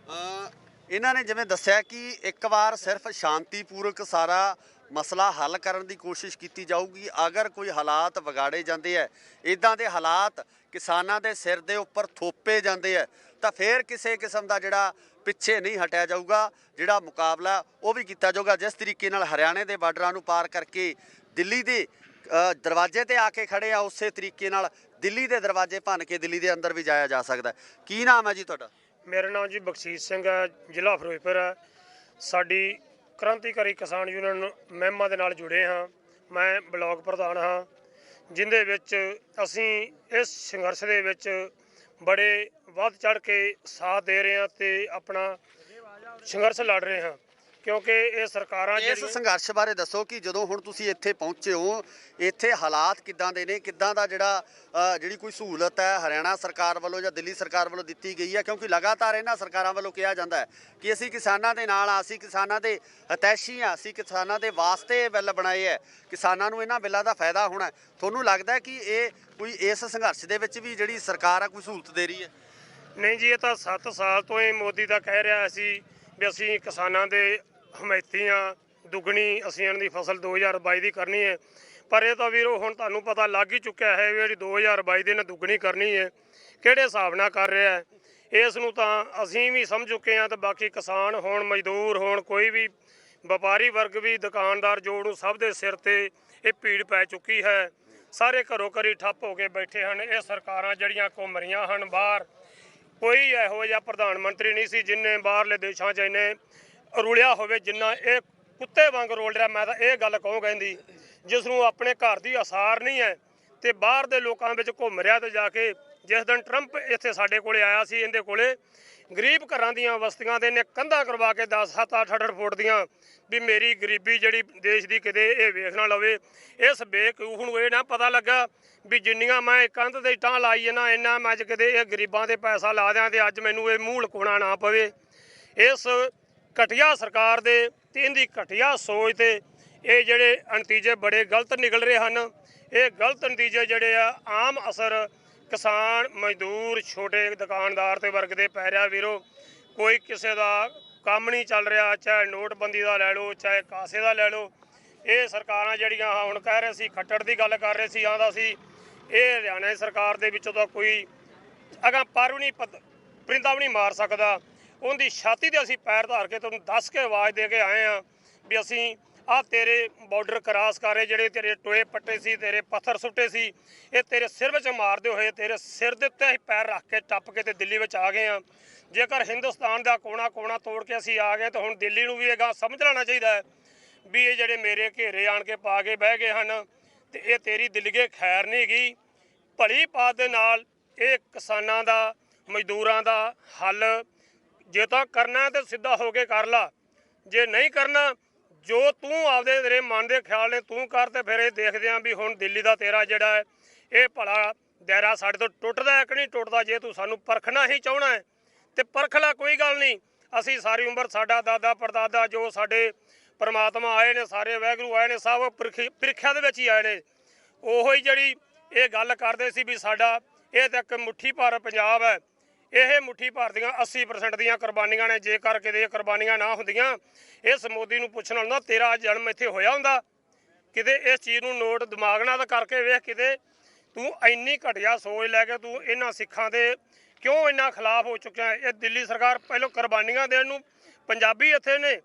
ਇਹਨਾਂ ਨੇ ਜਿਵੇਂ ਦੱਸਿਆ ਕਿ ਇੱਕ ਵਾਰ ਸਿਰਫ ਸ਼ਾਂਤੀਪੂਰਵਕ ਸਾਰਾ ਮਸਲਾ ਹੱਲ ਕਰਨ ਦੀ ਕੋਸ਼ਿਸ਼ ਕੀਤੀ ਜਾਊਗੀ। ਅਗਰ ਕੋਈ ਹਾਲਾਤ ਵਿਗਾੜੇ ਜਾਂਦੇ ਹੈ, ਇਦਾਂ ਦੇ ਹਾਲਾਤ ਕਿਸਾਨਾਂ ਦੇ ਸਿਰ ਦੇ ਉੱਪਰ ਥੋਪੇ ਜਾਂਦੇ ਹੈ, ਤਾਂ ਫਿਰ ਕਿਸੇ ਕਿਸਮ ਦਾ ਜਿਹੜਾ ਪਿੱਛੇ ਨਹੀਂ ਹਟਿਆ ਜਾਊਗਾ। ਜਿਹੜਾ ਮੁਕਾਬਲਾ ਉਹ ਵੀ ਕੀਤਾ ਜਾਊਗਾ। ਜਿਸ ਤਰੀਕੇ ਨਾਲ ਹਰਿਆਣੇ ਦੇ ਬਾਰਡਰਾਂ ਨੂੰ ਪਾਰ ਕਰਕੇ ਦਿੱਲੀ ਦੇ ਦਰਵਾਜ਼ੇ ਤੇ ਆ ਕੇ ਖੜੇ ਆ, ਉਸੇ ਤਰੀਕੇ ਨਾਲ ਦਿੱਲੀ ਦੇ ਦਰਵਾਜ਼ੇ ਭੰਨ ਕੇ ਦਿੱਲੀ ਦੇ ਅੰਦਰ ਵੀ ਜਾਇਆ ਜਾ ਸਕਦਾ। ਕੀ ਨਾਮ ਹੈ ਜੀ ਤੁਹਾਡਾ?
ਮੇਰਾ ਨਾਮ ਜੀ ਬਖਸ਼ੀਸ਼ ਸਿੰਘ ਹੈ, ਜ਼ਿਲ੍ਹਾ ਫਿਰੋਜ਼ਪੁਰ ਹੈ। ਸਾਡੀ ਕ੍ਰਾਂਤੀਕਾਰੀ ਕਿਸਾਨ ਯੂਨੀਅਨ ਮਹਿਮਾ ਦੇ ਨਾਲ ਜੁੜੇ ਹਾਂ। ਮੈਂ ਬਲਾਕ ਪ੍ਰਧਾਨ ਹਾਂ, ਜਿੰਦੇ ਵਿੱਚ ਅਸੀਂ ਇਸ ਸੰਘਰਸ਼ ਦੇ ਵਿੱਚ ਬੜੇ ਵੱਧ ਚੜ੍ਹ ਕੇ ਸਾਥ ਦੇ ਰਹੇ ਹਾਂ ਤੇ ਆਪਣਾ ਸੰਘਰਸ਼ ਲੜ ਰਹੇ ਹਾਂ, ਕਿਉਂਕਿ ਇਹ ਸਰਕਾਰਾਂ
ਇਸ ਸੰਘਰਸ਼ ਬਾਰੇ ਦੱਸੋ ਕਿ ਜਦੋਂ ਹੁਣ ਤੁਸੀਂ ਇੱਥੇ ਪਹੁੰਚੇ ਹੋ, ਇੱਥੇ ਹਾਲਾਤ ਕਿੱਦਾਂ ਦੇ ਨੇ, ਕਿੱਦਾਂ ਦਾ ਜਿਹੜੀ ਕੋਈ ਸਹੂਲਤ ਹੈ ਹਰਿਆਣਾ ਸਰਕਾਰ ਵੱਲੋਂ ਜਾਂ ਦਿੱਲੀ ਸਰਕਾਰ ਵੱਲੋਂ ਦਿੱਤੀ ਗਈ ਹੈ? ਕਿਉਂਕਿ ਲਗਾਤਾਰ ਇਹਨਾਂ ਸਰਕਾਰਾਂ ਵੱਲੋਂ ਕਿਹਾ ਜਾਂਦਾ ਹੈ ਕਿ ਅਸੀਂ ਕਿਸਾਨਾਂ ਦੇ ਨਾਲ ਆ, ਅਸੀਂ ਕਿਸਾਨਾਂ ਦੇ ਹਿਤੈਸ਼ੀ ਹਾਂ, ਅਸੀਂ ਕਿਸਾਨਾਂ ਦੇ ਵਾਸਤੇ ਬਿੱਲ ਬਣਾਏ ਹੈ, ਕਿਸਾਨਾਂ ਨੂੰ ਇਹਨਾਂ ਬਿੱਲਾਂ ਦਾ ਫਾਇਦਾ ਹੋਣਾ। ਤੁਹਾਨੂੰ ਲੱਗਦਾ ਹੈ ਕਿ ਇਹ ਕੋਈ ਇਸ ਸੰਘਰਸ਼ ਦੇ ਵਿੱਚ ਵੀ ਜਿਹੜੀ ਸਰਕਾਰ ਆ ਕੋਈ ਸਹੂਲਤ ਦੇ ਰਹੀ ਹੈ?
ਨਹੀਂ ਜੀ, ਇਹ ਤਾਂ 7 ਸਾਲ ਤੋਂ ਹੀ ਮੋਦੀ ਦਾ ਕਹਿ ਰਿਹਾ ਸੀ ਵੀ ਅਸੀਂ ਕਿਸਾਨਾਂ ਦੇ ਹਮਾਇਤੀ ਹਾਂ, ਦੁੱਗਣੀ ਅਸੀਂ ਇਹਨਾਂ ਦੀ ਫਸਲ 2022 ਦੀ ਕਰਨੀ ਹੈ। ਪਰ ਇਹ ਤਾਂ ਵੀਰੋ ਹੁਣ ਤੁਹਾਨੂੰ ਪਤਾ ਲੱਗ ਹੀ ਚੁੱਕਿਆ ਹੈ ਵੀ ਜਿਹੜੀ 2022 ਦੀ ਇਹਨੇ ਦੁੱਗਣੀ ਕਰਨੀ ਹੈ, ਕਿਹੜੇ ਹਿਸਾਬ ਨਾਲ ਕਰ ਰਿਹਾ ਹੈ। ਇਸ ਨੂੰ ਤਾਂ ਅਸੀਂ ਵੀ ਸਮਝ ਚੁੱਕੇ ਹਾਂ ਤੇ ਬਾਕੀ ਕਿਸਾਨ ਹੋਣ, ਮਜ਼ਦੂਰ ਹੋਣ, ਕੋਈ ਵੀ ਵਪਾਰੀ ਵਰਗ ਵੀ, ਦੁਕਾਨਦਾਰ ਜੋੜ ਨੂੰ, ਸਭ ਦੇ ਸਿਰ ਤੇ ਇਹ ਭੀੜ ਪੈ ਚੁੱਕੀ ਹੈ। ਸਾਰੇ ਘਰੋਂ ਘਰੀ ਠੱਪ ਹੋ ਕੇ ਬੈਠੇ ਹਨ। ਇਹ ਸਰਕਾਰਾਂ ਜਿਹੜੀਆਂ ਘੁੰਮ ਰਹੀਆਂ ਹਨ ਬਾਹਰ, ਕੋਈ ਇਹੋ ਜਿਹਾ ਪ੍ਰਧਾਨ ਮੰਤਰੀ ਨਹੀਂ ਸੀ ਜਿਨਨੇ ਬਾਹਰਲੇ ਦੇਸ਼ਾਂ 'ਚ ਇਹਨੇ ਰੁਲਿਆ ਹੋਵੇ ਜਿੰਨਾ ਇਹ ਕੁੱਤੇ ਵਾਂਗ ਰੋਲ ਰਿਹਾ। ਮੈਂ ਤਾਂ ਇਹ ਗੱਲ ਕਹੂੰ ਕਹਿੰਦੀ, ਜਿਸ ਨੂੰ ਆਪਣੇ ਘਰ ਦੀ ਅਸਾਰ ਨਹੀਂ ਹੈ ਤੇ ਬਾਹਰ ਦੇ ਲੋਕਾਂ ਵਿੱਚ ਘੁੰਮ ਰਿਹਾ। ਤੇ ਜਾ ਕੇ ਜਿਸ ਦਿਨ ਟਰੰਪ ਇੱਥੇ ਸਾਡੇ ਕੋਲੇ ਆਇਆ ਸੀ, ਇਹਦੇ ਕੋਲੇ ਗਰੀਬ ਘਰਾਂ ਦੀਆਂ ਬਸਤੀਆਂ ਦੇ ਨੇ ਕੰਧਾਂ ਕਰਵਾ ਕੇ 10-7-8 ਫੁੱਟ ਦੀਆਂ ਵੀ ਮੇਰੀ ਗਰੀਬੀ ਜਿਹੜੀ ਦੇਸ਼ ਦੀ ਕਿਤੇ ਇਹ ਵੇਖ ਨਾ ਲਵੇ। ਇਸ ਬੇਵਕੂਫ ਨੂੰ ਇਹ ਨਾ ਪਤਾ ਲੱਗਾ ਵੀ ਜਿੰਨੀਆਂ ਮੈਂ ਕੰਧ ਦੇ ਇੱਟਾਂ ਲਾਈ ਨਾ, ਇੰਨਾ ਮੈਂ ਅੱਜ ਕਿਤੇ ਇਹ ਗਰੀਬਾਂ ਦੇ ਪੈਸਾ ਲਾ ਦਿਆਂ ਤੇ ਅੱਜ ਮੈਨੂੰ ਇਹ ਮੂੰਹ ਲੁਕਾਉਣਾ ਨਾ ਪਵੇ। ਇਸ ਘਟੀਆ ਸਰਕਾਰ ਦੇ ਤੇ ਇਹਦੀ ਘਟੀਆ ਸੋਚ ਤੇ ਇਹ ਜਿਹੜੇ ਨਤੀਜੇ ਬੜੇ ਗਲਤ ਨਿਕਲ ਰਹੇ ਹਨ। ਇਹ ਗਲਤ ਨਤੀਜੇ ਜਿਹੜੇ ਆ ਆਮ ਅਸਰ ਕਿਸਾਨ, ਮਜ਼ਦੂਰ, ਛੋਟੇ ਦੁਕਾਨਦਾਰ ਤੇ ਵਰਗ ਦੇ ਪੈ ਰਿਹਾ ਵੀਰੋ। ਕੋਈ ਕਿਸੇ ਦਾ ਕੰਮ ਨਹੀਂ ਚੱਲ ਰਿਹਾ, ਚਾਹੇ ਨੋਟਬੰਦੀ ਦਾ ਲੈ ਲਓ, ਚਾਹੇ ਕਾਸੇ ਦਾ ਲੈ ਲਓ। ਇਹ ਸਰਕਾਰਾਂ ਜਿਹੜੀਆਂ ਹੁਣ ਕਹਿ ਰਹੇ ਸੀ, ਖੱਟੜ ਦੀ ਗੱਲ ਕਰ ਰਹੇ ਸੀ, ਆਂਦਾ ਸੀ ਇਹ ਹਰਿਆਣਾ ਸਰਕਾਰ ਦੇ ਵਿੱਚੋਂ ਤਾਂ ਕੋਈ ਅਗਾਂ ਪਰ ਵੀ ਨਹੀਂ ਪਰਿੰਦਾ ਵੀ ਨਹੀਂ ਮਾਰ ਸਕਦਾ। ਉਹਦੀ ਛਾਤੀ 'ਤੇ ਅਸੀਂ ਪੈਰ ਧਾਰ ਕੇ ਤੁਹਾਨੂੰ ਦੱਸ ਕੇ ਆਵਾਜ਼ ਦੇ ਕੇ ਆਏ ਹਾਂ ਵੀ ਅਸੀਂ ਆਹ ਤੇਰੇ ਬਾਰਡਰ ਕਰਾਸ ਕਰ ਰਹੇ, ਜਿਹੜੇ ਤੇਰੇ ਟੋਏ ਪੱਟੇ ਸੀ, ਤੇਰੇ ਪੱਥਰ ਸੁੱਟੇ ਸੀ, ਇਹ ਤੇਰੇ ਸਿਰ ਵਿੱਚ ਮਾਰਦੇ ਹੋਏ ਤੇਰੇ ਸਿਰ ਦੇ ਉੱਤੇ ਅਸੀਂ ਪੈਰ ਰੱਖ ਕੇ ਟੱਪ ਕੇ ਤੇ ਦਿੱਲੀ ਵਿੱਚ ਆ ਗਏ ਹਾਂ। ਜੇਕਰ ਹਿੰਦੁਸਤਾਨ ਦਾ ਕੋਨਾ ਕੋਨਾ ਤੋੜ ਕੇ ਅਸੀਂ ਆ ਗਏ ਤਾਂ ਹੁਣ ਦਿੱਲੀ ਨੂੰ ਵੀ ਇਹ ਗੱਲ ਸਮਝ ਲੈਣਾ ਚਾਹੀਦਾ ਹੈ ਵੀ ਇਹ ਜਿਹੜੇ ਮੇਰੇ ਘੇਰੇ ਆਣ ਕੇ ਪਾ ਕੇ ਬਹਿ ਗਏ ਹਨ ਤੇ ਇਹ ਤੇਰੀ ਦਿੱਲੀਏ ਖੈਰ ਨਹੀਂ ਗਈ। ਭਲੀ ਪਾਤ ਦੇ ਨਾਲ ਇਹ ਕਿਸਾਨਾਂ ਦਾ, ਮਜ਼ਦੂਰਾਂ ਦਾ ਹੱਲ ਜੇ ਤਾਂ ਕਰਨਾ ਤੇ ਸਿੱਧਾ ਹੋ ਕੇ ਕਰ ਲਾ, ਜੇ ਨਹੀਂ ਕਰਨਾ ਜੋ ਤੂੰ ਆਪਦੇ ਤੇਰੇ ਮਨ ਦੇ ਖਿਆਲ ਨੇ ਤੂੰ ਕਰ। ਤੇ ਫਿਰ ਇਹ ਦੇਖਦੇ ਆਂ ਵੀ ਹੁਣ ਦਿੱਲੀ ਦਾ ਤੇਰਾ ਜਿਹੜਾ ਹੈ ਇਹ ਭਲਾ ਦਾਇਰਾ ਸਾਡੇ ਤੋਂ ਟੁੱਟਦਾ ਹੈ ਕਿ ਨਹੀਂ ਟੁੱਟਦਾ। ਜੇ ਤੂੰ ਸਾਨੂੰ ਪਰਖਣਾ ਹੀ ਚਾਹਣਾ ਹੈ ਤੇ ਪਰਖ ਲਾ, ਕੋਈ ਗੱਲ ਨਹੀਂ। ਅਸੀਂ ਸਾਰੀ ਉਮਰ ਸਾਡਾ ਦਾਦਾ ਪੜਦਾਦਾ ਜੋ ਸਾਡੇ ਪਰਮਾਤਮਾ ਆਏ ਨੇ, ਸਾਰੇ ਵਾਹਿਗੁਰੂ ਆਏ ਨੇ, ਸਭ ਪ੍ਰੀਖਿਆ ਦੇ ਵਿੱਚ ਹੀ ਆਏ ਨੇ। ਉਹੀ ਜਿਹੜੀ ਇਹ ਗੱਲ ਕਰਦੇ ਸੀ ਵੀ ਸਾਡਾ ਇਹ ਤਾਂ ਇੱਕ ਮੁੱਠੀ ਭਰ ਪੰਜਾਬ ਹੈ, ਇਹ ਮੁੱਠੀ ਭਰ ਦੀਆਂ 80% ਦੀਆਂ ਕੁਰਬਾਨੀਆਂ ਨੇ। ਜੇਕਰ ਕਿਤੇ ਕੁਰਬਾਨੀਆਂ ਨਾ ਹੁੰਦੀਆਂ, ਇਸ ਮੋਦੀ ਨੂੰ ਪੁੱਛਣਾ ਹੁੰਦਾ ਤੇਰਾ ਜਨਮ ਇੱਥੇ ਹੋਇਆ ਹੁੰਦਾ ਕਿਤੇ। ਇਸ ਚੀਜ਼ ਨੂੰ ਨੋਟ ਦਿਮਾਗ ਨਾਲ ਕਰਕੇ ਵੇਖ, ਕਿਤੇ ਤੂੰ ਇੰਨੀ ਘਟੀਆ ਸੋਚ ਲੈ ਕੇ ਤੂੰ ਇਹਨਾਂ ਸਿੱਖਾਂ ਦੇ ਕਿਉਂ ਇੰਨਾ ਖਿਲਾਫ ਹੋ ਚੁੱਕਿਆ ਹੈ। ਇਹ ਦਿੱਲੀ ਸਰਕਾਰ ਪਹਿਲਾਂ ਕੁਰਬਾਨੀਆਂ ਦੇਣ ਨੂੰ ਪੰਜਾਬੀ ਇੱਥੇ ਨੇ,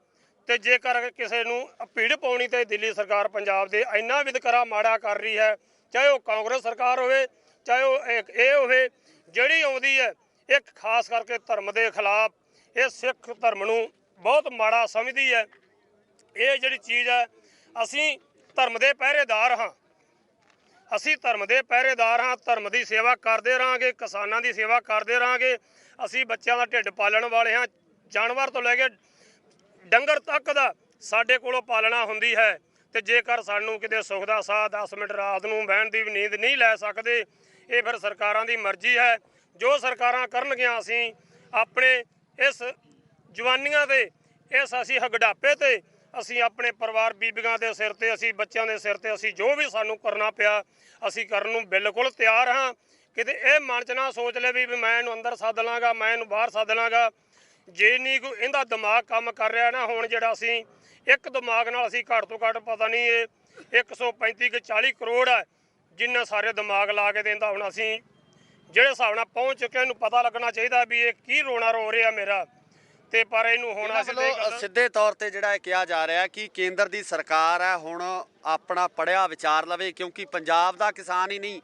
ਤੇ ਜੇਕਰ ਕਿਸੇ ਨੂੰ ਭੀੜ ਪਾਉਣੀ ਤੇ ਦਿੱਲੀ ਸਰਕਾਰ ਪੰਜਾਬ ਦੇ ਇੰਨਾ ਵਿਤਕਰਾ ਮਾੜਾ ਕਰ ਰਹੀ ਹੈ। ਚਾਹੇ ਉਹ ਕਾਂਗਰਸ ਸਰਕਾਰ ਹੋਵੇ, ਚਾਹੇ ਉਹ ਇਹ ਹੋਵੇ, ਜਿਹੜੀ ਆਉਂਦੀ ਹੈ ਇੱਕ ਖਾਸ ਕਰਕੇ ਧਰਮ ਦੇ ਖਿਲਾਫ, ਇਹ ਸਿੱਖ ਧਰਮ ਨੂੰ ਬਹੁਤ ਮਾੜਾ ਸਮਝਦੀ ਹੈ। ਇਹ ਜਿਹੜੀ ਚੀਜ਼ ਹੈ, ਅਸੀਂ ਧਰਮ ਦੇ ਪਹਿਰੇਦਾਰ ਹਾਂ, ਅਸੀਂ ਧਰਮ ਦੇ ਪਹਿਰੇਦਾਰ ਹਾਂ, ਧਰਮ ਦੀ ਸੇਵਾ ਕਰਦੇ ਰਹਾਂਗੇ, ਕਿਸਾਨਾਂ ਦੀ ਸੇਵਾ ਕਰਦੇ ਰਹਾਂਗੇ। ਅਸੀਂ ਬੱਚਿਆਂ ਦਾ ਢਿੱਡ ਪਾਲਣ ਵਾਲੇ ਹਾਂ, ਜਾਨਵਰ ਤੋਂ ਲੈ ਕੇ ਡੰਗਰ ਤੱਕ ਦਾ ਸਾਡੇ ਕੋਲੋਂ ਪਾਲਣਾ ਹੁੰਦੀ ਹੈ। ਤੇ ਜੇਕਰ ਸਾਨੂੰ ਕਿਤੇ ਸੁੱਖ ਦਾ ਸਾਹ 10 ਮਿੰਟ ਰਾਤ ਨੂੰ ਬਹਿਣ ਦੀ ਨੀਂਦ ਨਹੀਂ ਲੈ ਸਕਦੇ, ਇਹ ਫਿਰ ਸਰਕਾਰਾਂ ਦੀ ਮਰਜ਼ੀ ਹੈ। ਜੋ ਸਰਕਾਰਾਂ ਕਰਨਗੀਆਂ, ਅਸੀਂ ਆਪਣੇ ਇਸ ਜਵਾਨੀਆਂ ਤੇ, ਇਸ ਅਸੀਂ ਹਗੜਾਪੇ ਤੇ, ਅਸੀਂ ਆਪਣੇ ਪਰਿਵਾਰ ਬੀਬੀਆਂ ਦੇ ਸਿਰ ਤੇ, ਅਸੀਂ ਬੱਚਿਆਂ ਦੇ ਸਿਰ ਤੇ, ਅਸੀਂ ਜੋ ਵੀ ਸਾਨੂੰ ਕਰਨਾ ਪਿਆ ਅਸੀਂ ਕਰਨ ਨੂੰ ਬਿਲਕੁਲ ਤਿਆਰ ਹਾਂ। ਕਿਤੇ ਇਹ ਮਨ 'ਚ ਨਾ ਸੋਚ ਲੈ ਵੀ ਮੈਂ ਇਹਨੂੰ ਅੰਦਰ ਸੱਦ ਲਾਂਗਾ, ਮੈਂ ਇਹਨੂੰ ਬਾਹਰ ਸੱਦ ਲਾਂਗਾ। ਜੇ ਨਹੀਂ ਕੋਈ ਇਹਦਾ ਦਿਮਾਗ ਕੰਮ ਕਰ ਰਿਹਾ ਨਾ, ਹੁਣ ਜਿਹੜਾ ਅਸੀਂ ਇੱਕ ਦਿਮਾਗ ਨਾਲ ਅਸੀਂ ਘੱਟ ਤੋਂ ਘੱਟ ਪਤਾ ਨਹੀਂ ਇਹ 135 ਕਿ 40 ਕਰੋੜ ਹੈ ਜਿੰਨਾ ਸਾਰੇ ਦਿਮਾਗ ਲਾ ਕੇ ਦਿੰਦਾ। ਹੁਣ ਅਸੀਂ ਜਿਹੜੇ ਹਿਸਾਬ ਨਾਲ ਪਹੁੰਚ ਚੁੱਕੇ ਇਹਨੂੰ ਪਤਾ ਲੱਗਣਾ ਚਾਹੀਦਾ ਵੀ ਇਹ ਕੀ ਰੋਣਾ ਰੋ ਰਿਹਾ ਮੇਰਾ, ਤੇ ਪਰ ਇਹਨੂੰ ਹੁਣ ਅਸੀਂ
ਸਿੱਧੇ ਤੌਰ ਤੇ ਜਿਹੜਾ ਇਹ ਕਿਹਾ ਜਾ ਰਿਹਾ ਕਿ ਕੇਂਦਰ ਦੀ ਸਰਕਾਰ ਹੈ ਹੁਣ ਆਪਣਾ ਪੜਿਆ ਵਿਚਾਰ ਲਵੇ, ਕਿਉਂਕਿ ਪੰਜਾਬ ਦਾ ਕਿਸਾਨ ਹੀ ਨਹੀਂ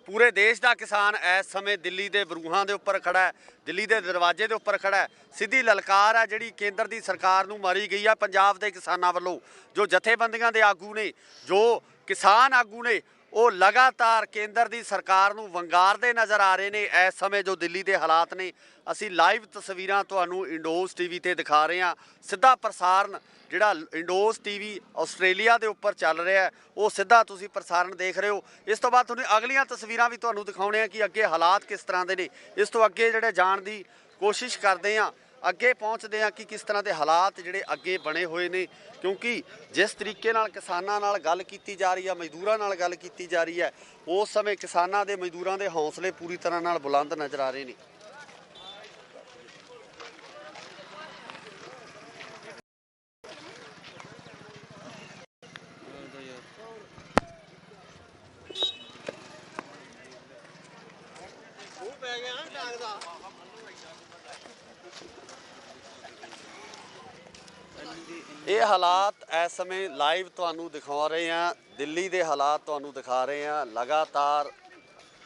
ਪੂਰੇ ਦੇਸ਼ ਦਾ ਕਿਸਾਨ ਇਸ ਸਮੇਂ ਦਿੱਲੀ ਦੇ ਬਰੂਹਾਂ ਦੇ ਉੱਪਰ ਖੜਾ ਹੈ, ਦਿੱਲੀ ਦੇ ਦਰਵਾਜ਼ੇ ਦੇ ਉੱਪਰ ਖੜਾ ਹੈ। ਸਿੱਧੀ ਲਲਕਾਰ ਹੈ ਜਿਹੜੀ ਕੇਂਦਰ ਦੀ ਸਰਕਾਰ ਨੂੰ ਮਾਰੀ ਗਈ ਹੈ ਪੰਜਾਬ ਦੇ ਕਿਸਾਨਾਂ ਵੱਲੋਂ। ਜੋ ਜਥੇਬੰਦੀਆਂ ਦੇ ਆਗੂ ਨੇ, ਜੋ ਕਿਸਾਨ ਆਗੂ ਨੇ, ਉਹ ਲਗਾਤਾਰ ਕੇਂਦਰ ਦੀ ਸਰਕਾਰ ਨੂੰ ਵੰਗਾਰਦੇ ਨਜ਼ਰ ਆ ਰਹੇ ਨੇ। ਇਸ ਸਮੇਂ ਜੋ ਦਿੱਲੀ ਦੇ ਹਾਲਾਤ ਨੇ, ਅਸੀਂ ਲਾਈਵ ਤਸਵੀਰਾਂ ਤੁਹਾਨੂੰ ਇੰਡੋਜ਼ ਟੀਵੀ ਤੇ ਦਿਖਾ ਰਹੇ ਹਾਂ। ਸਿੱਧਾ ਪ੍ਰਸਾਰਣ ਜਿਹੜਾ ਇੰਡੋਜ਼ ਟੀਵੀ ਆਸਟ੍ਰੇਲੀਆ ਦੇ ਉੱਪਰ ਚੱਲ ਰਿਹਾ ਹੈ, ਉਹ ਸਿੱਧਾ ਤੁਸੀਂ ਪ੍ਰਸਾਰਣ ਦੇਖ ਰਹੇ ਹੋ। ਇਸ ਤੋਂ ਬਾਅਦ ਤੁਹਾਨੂੰ ਅਗਲੀਆਂ ਤਸਵੀਰਾਂ ਵੀ ਤੁਹਾਨੂੰ ਦਿਖਾਉਣੇ ਆ ਕਿ ਅੱਗੇ ਹਾਲਾਤ ਕਿਸ ਤਰ੍ਹਾਂ ਦੇ ਨੇ। ਇਸ ਤੋਂ ਅੱਗੇ ਜਿਹੜੇ ਜਾਣ ਦੀ ਕੋਸ਼ਿਸ਼ ਕਰਦੇ ਹਾਂ, ਅੱਗੇ ਪਹੁੰਚਦੇ ਹਾਂ ਕਿ ਕਿਸ ਤਰ੍ਹਾਂ ਦੇ ਹਾਲਾਤ ਜਿਹੜੇ ਅੱਗੇ ਬਣੇ ਹੋਏ ਨੇ, ਕਿਉਂਕਿ ਜਿਸ ਤਰੀਕੇ ਨਾਲ ਕਿਸਾਨਾਂ ਨਾਲ ਗੱਲ ਕੀਤੀ ਜਾ ਰਹੀ ਹੈ, ਮਜ਼ਦੂਰਾਂ ਨਾਲ ਗੱਲ ਕੀਤੀ ਜਾ ਰਹੀ ਹੈ, ਉਸ ਸਮੇਂ ਕਿਸਾਨਾਂ ਦੇ ਮਜ਼ਦੂਰਾਂ ਦੇ ਹੌਸਲੇ ਪੂਰੀ ਤਰ੍ਹਾਂ ਨਾਲ ਬੁਲੰਦ ਨਜ਼ਰ ਆ ਰਹੇ ਨੇ। ਇਹ ਹਾਲਾਤ ਇਸ ਸਮੇਂ ਲਾਈਵ ਤੁਹਾਨੂੰ ਦਿਖਾ ਰਹੇ ਹਾਂ, ਦਿੱਲੀ ਦੇ ਹਾਲਾਤ ਤੁਹਾਨੂੰ ਦਿਖਾ ਰਹੇ ਹਾਂ। ਲਗਾਤਾਰ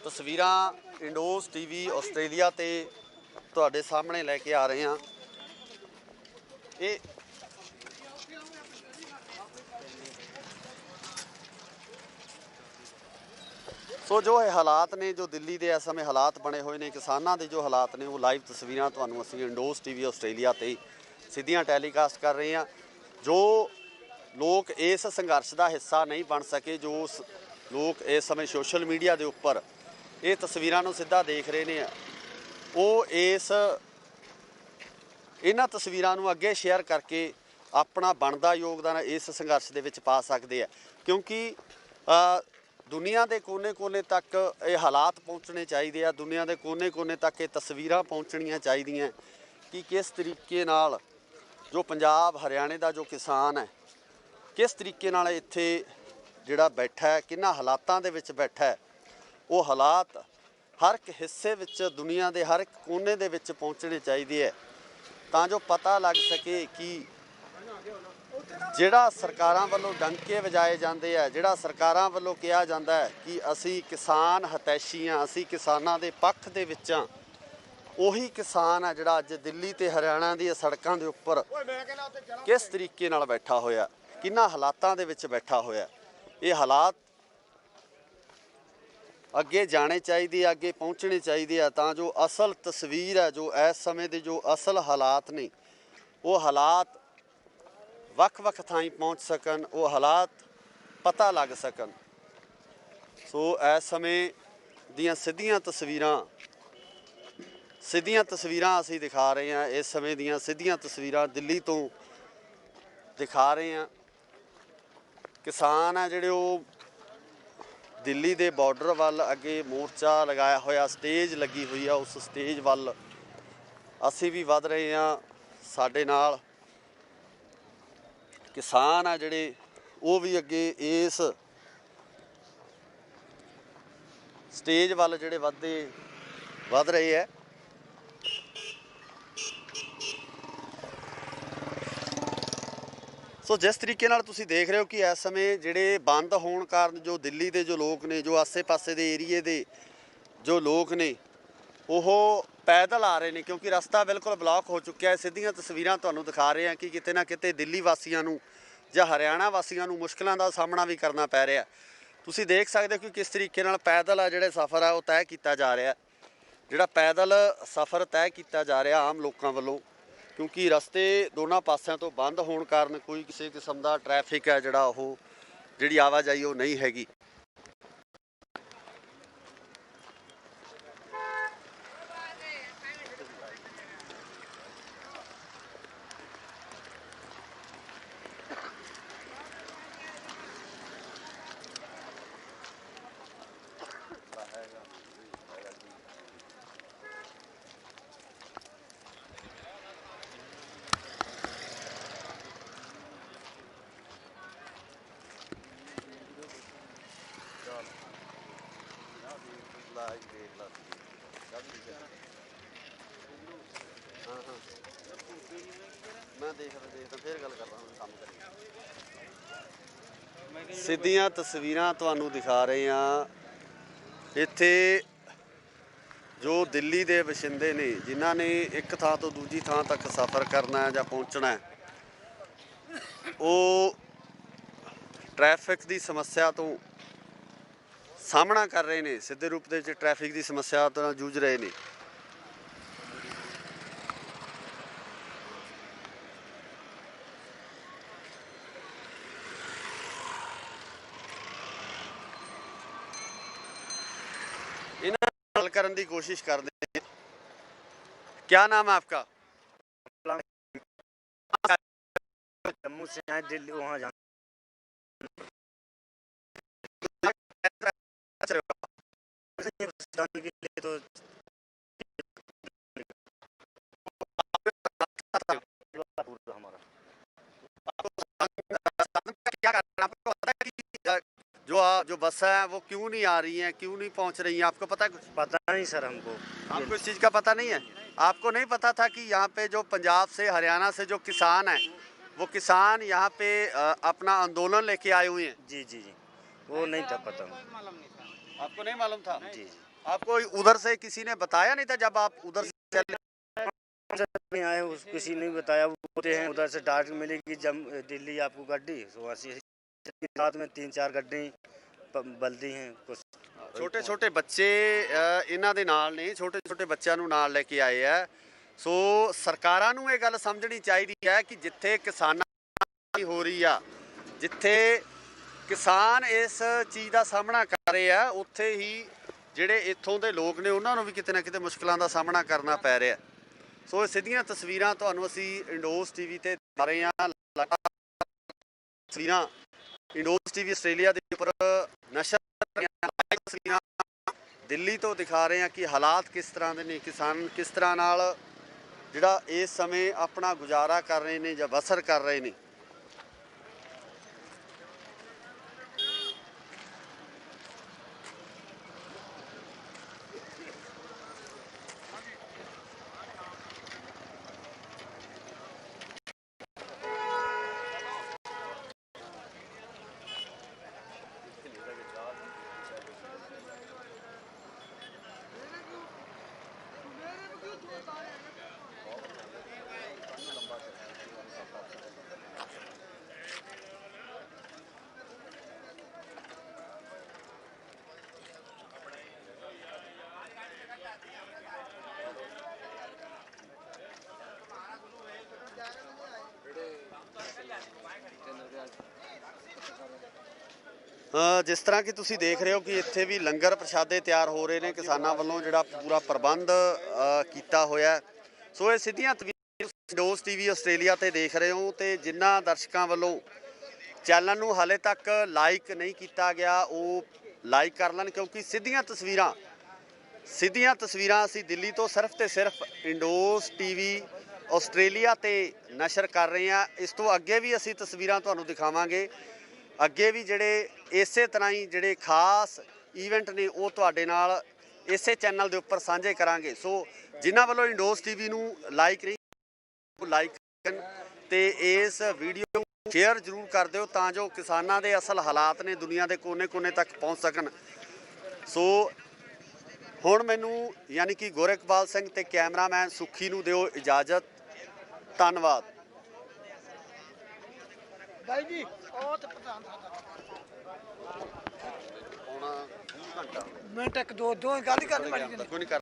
ਤਸਵੀਰਾਂ ਇੰਡੋਜ਼ ਟੀਵੀ ਆਸਟ੍ਰੇਲੀਆ ਤੇ ਤੁਹਾਡੇ ਸਾਹਮਣੇ ਲੈ ਕੇ ਆ ਰਹੇ ਹਾਂ। ਇਹ ਸੋ ਜੋ ਇਹ ਹਾਲਾਤ ਨੇ, ਜੋ ਦਿੱਲੀ ਦੇ ਇਸ ਸਮੇਂ ਹਾਲਾਤ ਬਣੇ ਹੋਏ ਨੇ, ਕਿਸਾਨਾਂ ਦੇ ਜੋ ਹਾਲਾਤ ਨੇ, ਉਹ ਲਾਈਵ ਤਸਵੀਰਾਂ ਤੁਹਾਨੂੰ ਅਸੀਂ ਇੰਡੋਜ਼ ਟੀਵੀ ਆਸਟ੍ਰੇਲੀਆ ਤੇ ਸਿੱਧੀਆਂ ਟੈਲੀਕਾਸਟ ਕਰ ਰਹੇ ਹਾਂ। ਜੋ ਲੋਕ ਇਸ ਸੰਘਰਸ਼ ਦਾ ਹਿੱਸਾ ਨਹੀਂ ਬਣ ਸਕੇ, ਜੋ ਲੋਕ ਇਸ ਸਮੇਂ ਸੋਸ਼ਲ ਮੀਡੀਆ ਦੇ ਉੱਪਰ ਇਹ ਤਸਵੀਰਾਂ ਨੂੰ ਸਿੱਧਾ ਦੇਖ ਰਹੇ ਨੇ, ਉਹ ਇਹਨਾਂ ਤਸਵੀਰਾਂ ਨੂੰ ਅੱਗੇ ਸ਼ੇਅਰ ਕਰਕੇ ਆਪਣਾ ਬਣਦਾ ਯੋਗਦਾਨ ਇਸ ਸੰਘਰਸ਼ ਦੇ ਵਿੱਚ ਪਾ ਸਕਦੇ ਆ, ਕਿਉਂਕਿ ਦੁਨੀਆ ਦੇ ਕੋਨੇ-ਕੋਨੇ ਤੱਕ ਇਹ ਹਾਲਾਤ ਪਹੁੰਚਣੇ ਚਾਹੀਦੇ ਆ। ਦੁਨੀਆ ਦੇ ਕੋਨੇ-ਕੋਨੇ ਤੱਕ ਇਹ ਤਸਵੀਰਾਂ ਪਹੁੰਚਣੀਆਂ ਚਾਹੀਦੀਆਂ ਕਿ ਕਿਸ ਤਰੀਕੇ ਨਾਲ ਜੋ ਪੰਜਾਬ ਹਰਿਆਣੇ ਦਾ ਜੋ ਕਿਸਾਨ ਹੈ, ਕਿਸ ਤਰੀਕੇ ਨਾਲ ਇੱਥੇ ਜਿਹੜਾ ਬੈਠਾ ਹੈ, ਕਿੰਨਾ ਹਾਲਾਤਾਂ ਦੇ ਵਿੱਚ ਬੈਠਾ ਹੈ। ਉਹ ਹਾਲਾਤ ਹਰ ਇੱਕ ਹਿੱਸੇ ਵਿੱਚ, ਦੁਨੀਆ ਦੇ ਹਰ ਇੱਕ ਕੋਨੇ ਦੇ ਵਿੱਚ ਪਹੁੰਚਣੇ ਚਾਹੀਦੇ ਹੈ, ਤਾਂ ਜੋ ਪਤਾ ਲੱਗ ਸਕੇ ਕਿ ਜਿਹੜਾ ਸਰਕਾਰਾਂ ਵੱਲੋਂ ਡੰਕੇ ਵਜਾਏ ਜਾਂਦੇ ਆ, ਜਿਹੜਾ ਸਰਕਾਰਾਂ ਵੱਲੋਂ ਕਿਹਾ ਜਾਂਦਾ ਹੈ ਕਿ ਅਸੀਂ ਕਿਸਾਨ ਹਿਤੈਸ਼ੀ ਹਾਂ, ਅਸੀਂ ਕਿਸਾਨਾਂ ਦੇ ਪੱਖ ਦੇ ਵਿੱਚ ਹਾਂ, ਉਹੀ ਕਿਸਾਨ ਹੈ ਜਿਹੜਾ ਅੱਜ ਦਿੱਲੀ ਤੇ ਹਰਿਆਣਾ ਦੀਆਂ ਸੜਕਾਂ ਦੇ ਉੱਪਰ ਕਿਸ ਤਰੀਕੇ ਨਾਲ ਬੈਠਾ ਹੋਇਆ, ਕਿੰਨਾ ਹਾਲਾਤਾਂ ਦੇ ਵਿੱਚ ਬੈਠਾ ਹੋਇਆ। ਇਹ ਹਾਲਾਤ ਅੱਗੇ ਜਾਣੇ ਚਾਹੀਦੇ ਆ, ਅੱਗੇ ਪਹੁੰਚਣੇ ਚਾਹੀਦੇ ਆ, ਤਾਂ ਜੋ ਅਸਲ ਤਸਵੀਰ ਹੈ, ਜੋ ਇਸ ਸਮੇਂ ਦੇ ਜੋ ਅਸਲ ਹਾਲਾਤ ਨੇ, ਉਹ ਹਾਲਾਤ ਵੱਖ-ਵੱਖ ਥਾਈਂ ਪਹੁੰਚ ਸਕਣ, ਉਹ ਹਾਲਾਤ ਪਤਾ ਲੱਗ ਸਕਣ। ਸੋ ਇਸ ਸਮੇਂ ਦੀਆਂ ਸਿੱਧੀਆਂ ਤਸਵੀਰਾਂ ਅਸੀਂ ਦਿਖਾ ਰਹੇ ਹਾਂ। ਇਸ ਸਮੇਂ ਦੀਆਂ ਸਿੱਧੀਆਂ ਤਸਵੀਰਾਂ ਦਿੱਲੀ ਤੋਂ ਦਿਖਾ ਰਹੇ ਹਾਂ। ਕਿਸਾਨ ਆ ਜਿਹੜੇ ਉਹ ਦਿੱਲੀ ਦੇ ਬਾਰਡਰ ਵੱਲ ਅੱਗੇ ਮੋਰਚਾ ਲਗਾਇਆ ਹੋਇਆ, ਸਟੇਜ ਲੱਗੀ ਹੋਈ ਆ, ਉਸ ਸਟੇਜ ਵੱਲ ਅਸੀਂ ਵੀ ਵੱਧ ਰਹੇ ਹਾਂ। ਸਾਡੇ ਨਾਲ ਕਿਸਾਨ ਆ ਜਿਹੜੇ ਉਹ ਵੀ ਅੱਗੇ ਇਸ ਸਟੇਜ ਵੱਲ ਜਿਹੜੇ ਵੱਧ ਰਹੇ ਹੈ। ਸੋ ਜਿਸ ਤਰੀਕੇ ਨਾਲ ਤੁਸੀਂ ਦੇਖ ਰਹੇ ਹੋ ਕਿ ਇਸ ਸਮੇਂ ਜਿਹੜੇ ਬੰਦ ਹੋਣ ਕਾਰਨ ਜੋ ਦਿੱਲੀ ਦੇ ਜੋ ਲੋਕ ਨੇ, ਜੋ ਆਸੇ-ਪਾਸੇ ਦੇ ਏਰੀਏ ਦੇ ਜੋ ਲੋਕ ਨੇ, ਉਹ ਪੈਦਲ ਆ ਰਹੇ ਨੇ, ਕਿਉਂਕਿ ਰਸਤਾ ਬਿਲਕੁਲ ਬਲੌਕ ਹੋ ਚੁੱਕਿਆ ਹੈ। ਸਿੱਧੀਆਂ ਤਸਵੀਰਾਂ ਤੁਹਾਨੂੰ ਦਿਖਾ ਰਹੇ ਹਾਂ ਕਿ ਕਿਤੇ ਨਾ ਕਿਤੇ ਦਿੱਲੀ ਵਾਸੀਆਂ ਨੂੰ ਜਾਂ ਹਰਿਆਣਾ ਵਾਸੀਆਂ ਨੂੰ ਮੁਸ਼ਕਲਾਂ ਦਾ ਸਾਹਮਣਾ ਵੀ ਕਰਨਾ ਪੈ ਰਿਹਾ। ਤੁਸੀਂ ਦੇਖ ਸਕਦੇ ਹੋ ਕਿ ਕਿਸ ਤਰੀਕੇ ਨਾਲ ਪੈਦਲ ਆ ਜਿਹੜੇ ਸਫ਼ਰ ਆ ਉਹ ਤੈਅ ਕੀਤਾ ਜਾ ਰਿਹਾ, ਜਿਹੜਾ ਪੈਦਲ ਸਫ਼ਰ ਤੈਅ ਕੀਤਾ ਜਾ ਰਿਹਾ ਆਮ ਲੋਕਾਂ ਵੱਲੋਂ, ਕਿਉਂਕਿ ਰਸਤੇ ਦੋਨਾਂ ਪਾਸਿਆਂ ਤੋਂ ਬੰਦ ਹੋਣ ਕਾਰਨ ਕੋਈ ਕਿਸੇ ਕਿਸਮ ਦਾ ਟ੍ਰੈਫਿਕ ਹੈ ਜਿਹੜਾ ਉਹ ਜਿਹੜੀ ਆਵਾਜਾਈ ਉਹ ਨਹੀਂ ਹੈਗੀ। ਮੈਂ ਦੇਖਦਾ ਫਿਰ ਗੱਲ ਕਰਦਾ ਹਾਂ ਕੰਮ ਕਰੀ। ਸਿੱਧੀਆਂ ਤਸਵੀਰਾਂ ਤੁਹਾਨੂੰ ਦਿਖਾ ਰਹੇ ਹਾਂ ਇੱਥੇ ਜੋ ਦਿੱਲੀ ਦੇ ਵਸਿੰਦੇ ਨੇ ਜਿਨ੍ਹਾਂ ਨੇ ਇੱਕ ਥਾਂ ਤੋਂ ਦੂਜੀ ਥਾਂ ਤੱਕ ਸਫ਼ਰ ਕਰਨਾ ਹੈ ਜਾਂ ਪਹੁੰਚਣਾ ਹੈ, ਉਹ ਟ੍ਰੈਫਿਕ ਦੀ ਸਮੱਸਿਆ ਤੋਂ ਸਾਹਮਣਾ ਕਰ ਰਹੇ ਨੇ, ਸਿੱਧੇ ਰੂਪ ਦੇ ਵਿੱਚ ਟ੍ਰੈਫਿਕ ਦੀ ਸਮੱਸਿਆ ਨਾਲ ਜੂਝ ਰਹੇ ਨੇ। ਇਹਨਾਂ ਨਾਲ ਗੱਲ ਕਰਨ ਦੀ ਕੋਸ਼ਿਸ਼ ਕਰਦੇ हैं। क्या नाम है आपका?
जम्मू से आए दिल्ली वहाँ जाना के लिए तो हमारा
क्या करना आपको पता है कि जो बस है वो क्यों नहीं आ रही है, क्यों नहीं पहुंच रही है, आपको पता है कुछ?
पता नहीं सर हमको।
आपको इस चीज़ का पता नहीं है? आपको नहीं पता था कि यहाँ पे जो पंजाब से हरियाणा से जो किसान है वो किसान यहाँ पे अपना आंदोलन लेके आए हुए हैं?
जी जी जी वो नहीं था पता।
आपको नहीं मालूम था?
जी जी
आपको उधर से किसी ने बताया नहीं था जब आप उधर से चले?
नहीं आए किसी ने बताया। वो बोलते हैं उधर से डायरेक्ट मिलेगी दिल्ली आपको गाड़ी, तो वहाँ से साथ में 3-4 ਗੱਡੀ ਬਲਦੀ हैं कुछ।
ਛੋਟੇ ਛੋਟੇ ਬੱਚੇ ਇਹਨਾਂ ਦੇ ਨਾਲ ਨੇ, ਛੋਟੇ ਛੋਟੇ ਬੱਚਿਆਂ ਨੂੰ ਨਾਲ ਲੈ ਕੇ ਆਏ ਆ। ਸੋ ਸਰਕਾਰਾਂ ਨੂੰ ਇਹ ਗੱਲ ਸਮਝਣੀ ਚਾਹੀਦੀ ਹੈ ਕਿ ਜਿੱਥੇ ਕਿਸਾਨਾਂ ਦੀ ਹੋ ਰਹੀ ਆ, ਜਿੱਥੇ ਕਿਸਾਨ ਇਸ ਚੀਜ਼ ਦਾ ਸਾਹਮਣਾ ਕਰ ਰਹੇ ਆ, ਉੱਥੇ ਹੀ ਜਿਹੜੇ ਇੱਥੋਂ ਦੇ ਲੋਕ ਨੇ ਉਹਨਾਂ ਨੂੰ ਵੀ ਕਿਤੇ ਨਾ ਕਿਤੇ ਮੁਸ਼ਕਲਾਂ ਦਾ ਸਾਹਮਣਾ ਕਰਨਾ ਪੈ ਰਿਹਾ। ਸੋ ਇਹ ਸਿੱਧੀਆਂ ਤਸਵੀਰਾਂ ਤੁਹਾਨੂੰ ਅਸੀਂ ਇੰਡੋਸ ਟੀਵੀ ਤੇ ਦਿਖਾ ਰਹੇ ਹਾਂ। ਤਸਵੀਰਾਂ ਇੰਡੋਸ ਟੀਵੀ ਆਸਟ੍ਰੇਲੀਆ ਦੇ ਉੱਪਰ ਨਸ਼ਰ ਤਸਵੀਰਾਂ ਦਿੱਲੀ ਤੋਂ ਦਿਖਾ ਰਹੇ ਹਾਂ ਕਿ ਹਾਲਾਤ ਕਿਸ ਤਰ੍ਹਾਂ ਦੇ ਨੇ, ਕਿਸਾਨ ਕਿਸ ਤਰ੍ਹਾਂ ਨਾਲ ਜਿਹੜਾ ਇਸ ਸਮੇਂ ਆਪਣਾ ਗੁਜ਼ਾਰਾ ਕਰ ਰਹੇ ਨੇ ਜਾਂ ਬਸਰ ਕਰ ਰਹੇ ਨੇ। ਜਿਸ ਤਰ੍ਹਾਂ ਕਿ ਤੁਸੀਂ ਦੇਖ ਰਹੇ ਹੋ ਕਿ ਇੱਥੇ ਵੀ ਲੰਗਰ ਪ੍ਰਸ਼ਾਦੇ ਤਿਆਰ ਹੋ ਰਹੇ ਨੇ, ਕਿਸਾਨਾਂ ਵੱਲੋਂ ਜਿਹੜਾ ਪੂਰਾ ਪ੍ਰਬੰਧ ਕੀਤਾ ਹੋਇਆ। ਸੋ ਇਹ ਸਿੱਧੀਆਂ ਇੰਡੋਸ ਟੀਵੀ ਆਸਟ੍ਰੇਲੀਆ ਤੇ ਦੇਖ ਰਹੇ ਹੋ ਤੇ ਜਿਨ੍ਹਾਂ ਦਰਸ਼ਕਾਂ ਵੱਲੋਂ ਚੈਨਲ ਨੂੰ ਹਾਲੇ ਤੱਕ ਲਾਈਕ ਨਹੀਂ ਕੀਤਾ ਗਿਆ ਉਹ ਲਾਈਕ ਕਰ ਲੈਣ, ਕਿਉਂਕਿ ਸਿੱਧੀਆਂ ਤਸਵੀਰਾਂ ਅਸੀਂ ਦਿੱਲੀ ਤੋਂ ਸਿਰਫ ਤੇ ਸਿਰਫ ਇੰਡੋਸ ਟੀਵੀ ਆਸਟ੍ਰੇਲੀਆ ਤੇ ਨਸ਼ਰ ਕਰ ਰਹੇ ਹਾਂ। ਇਸ ਤੋਂ ਅੱਗੇ ਵੀ ਅਸੀਂ ਤਸਵੀਰਾਂ ਤੁਹਾਨੂੰ ਦਿਖਾਵਾਂਗੇ, ਅੱਗੇ ਵੀ ਜਿਹੜੇ ਇਸੇ ਤਰ੍ਹਾਂ ਹੀ ਜਿਹੜੇ ਖਾਸ ਈਵੈਂਟ ਨੇ ਉਹ ਤੁਹਾਡੇ ਨਾਲ ਇਸੇ ਚੈਨਲ ਦੇ ਉੱਪਰ ਸਾਂਝੇ ਕਰਾਂਗੇ। ਸੋ ਜਿਨ੍ਹਾਂ ਵੱਲੋਂ ਇੰਡੋਸ ਟੀਵੀ ਨੂੰ ਲਾਈਕ ਕਰਨ ਤੇ ਇਸ ਵੀਡੀਓ ਨੂੰ ਸ਼ੇਅਰ ਜ਼ਰੂਰ ਕਰ ਦਿਓ ਤਾਂ ਜੋ ਕਿਸਾਨਾਂ ਦੇ ਅਸਲ ਹਾਲਾਤ ਨੇ ਦੁਨੀਆ ਦੇ ਕੋਨੇ-ਕੋਨੇ ਤੱਕ ਪਹੁੰਚ ਸਕਣ। ਸੋ ਹੁਣ ਮੈਨੂੰ ਯਾਨੀ ਕਿ ਗੋਰਖਪਾਲ ਸਿੰਘ ਤੇ ਕੈਮਰਾਮੈਨ ਸੁੱਖੀ ਨੂੰ ਦਿਓ ਇਜਾਜ਼ਤ। ਧੰਨਵਾਦ।
ਬਾਈ ਜੀ ਉਹ ਤੇ ਪ੍ਰਧਾਨ
ਪੌਣਾ 20 ਘੰਟਾ
ਮਿੰਟ ਇੱਕ ਦੋ ਗੱਲ ਹੀ ਕਰਨੀ ਮਾੜੀ
ਕੋਈ ਨਹੀਂ ਕਰ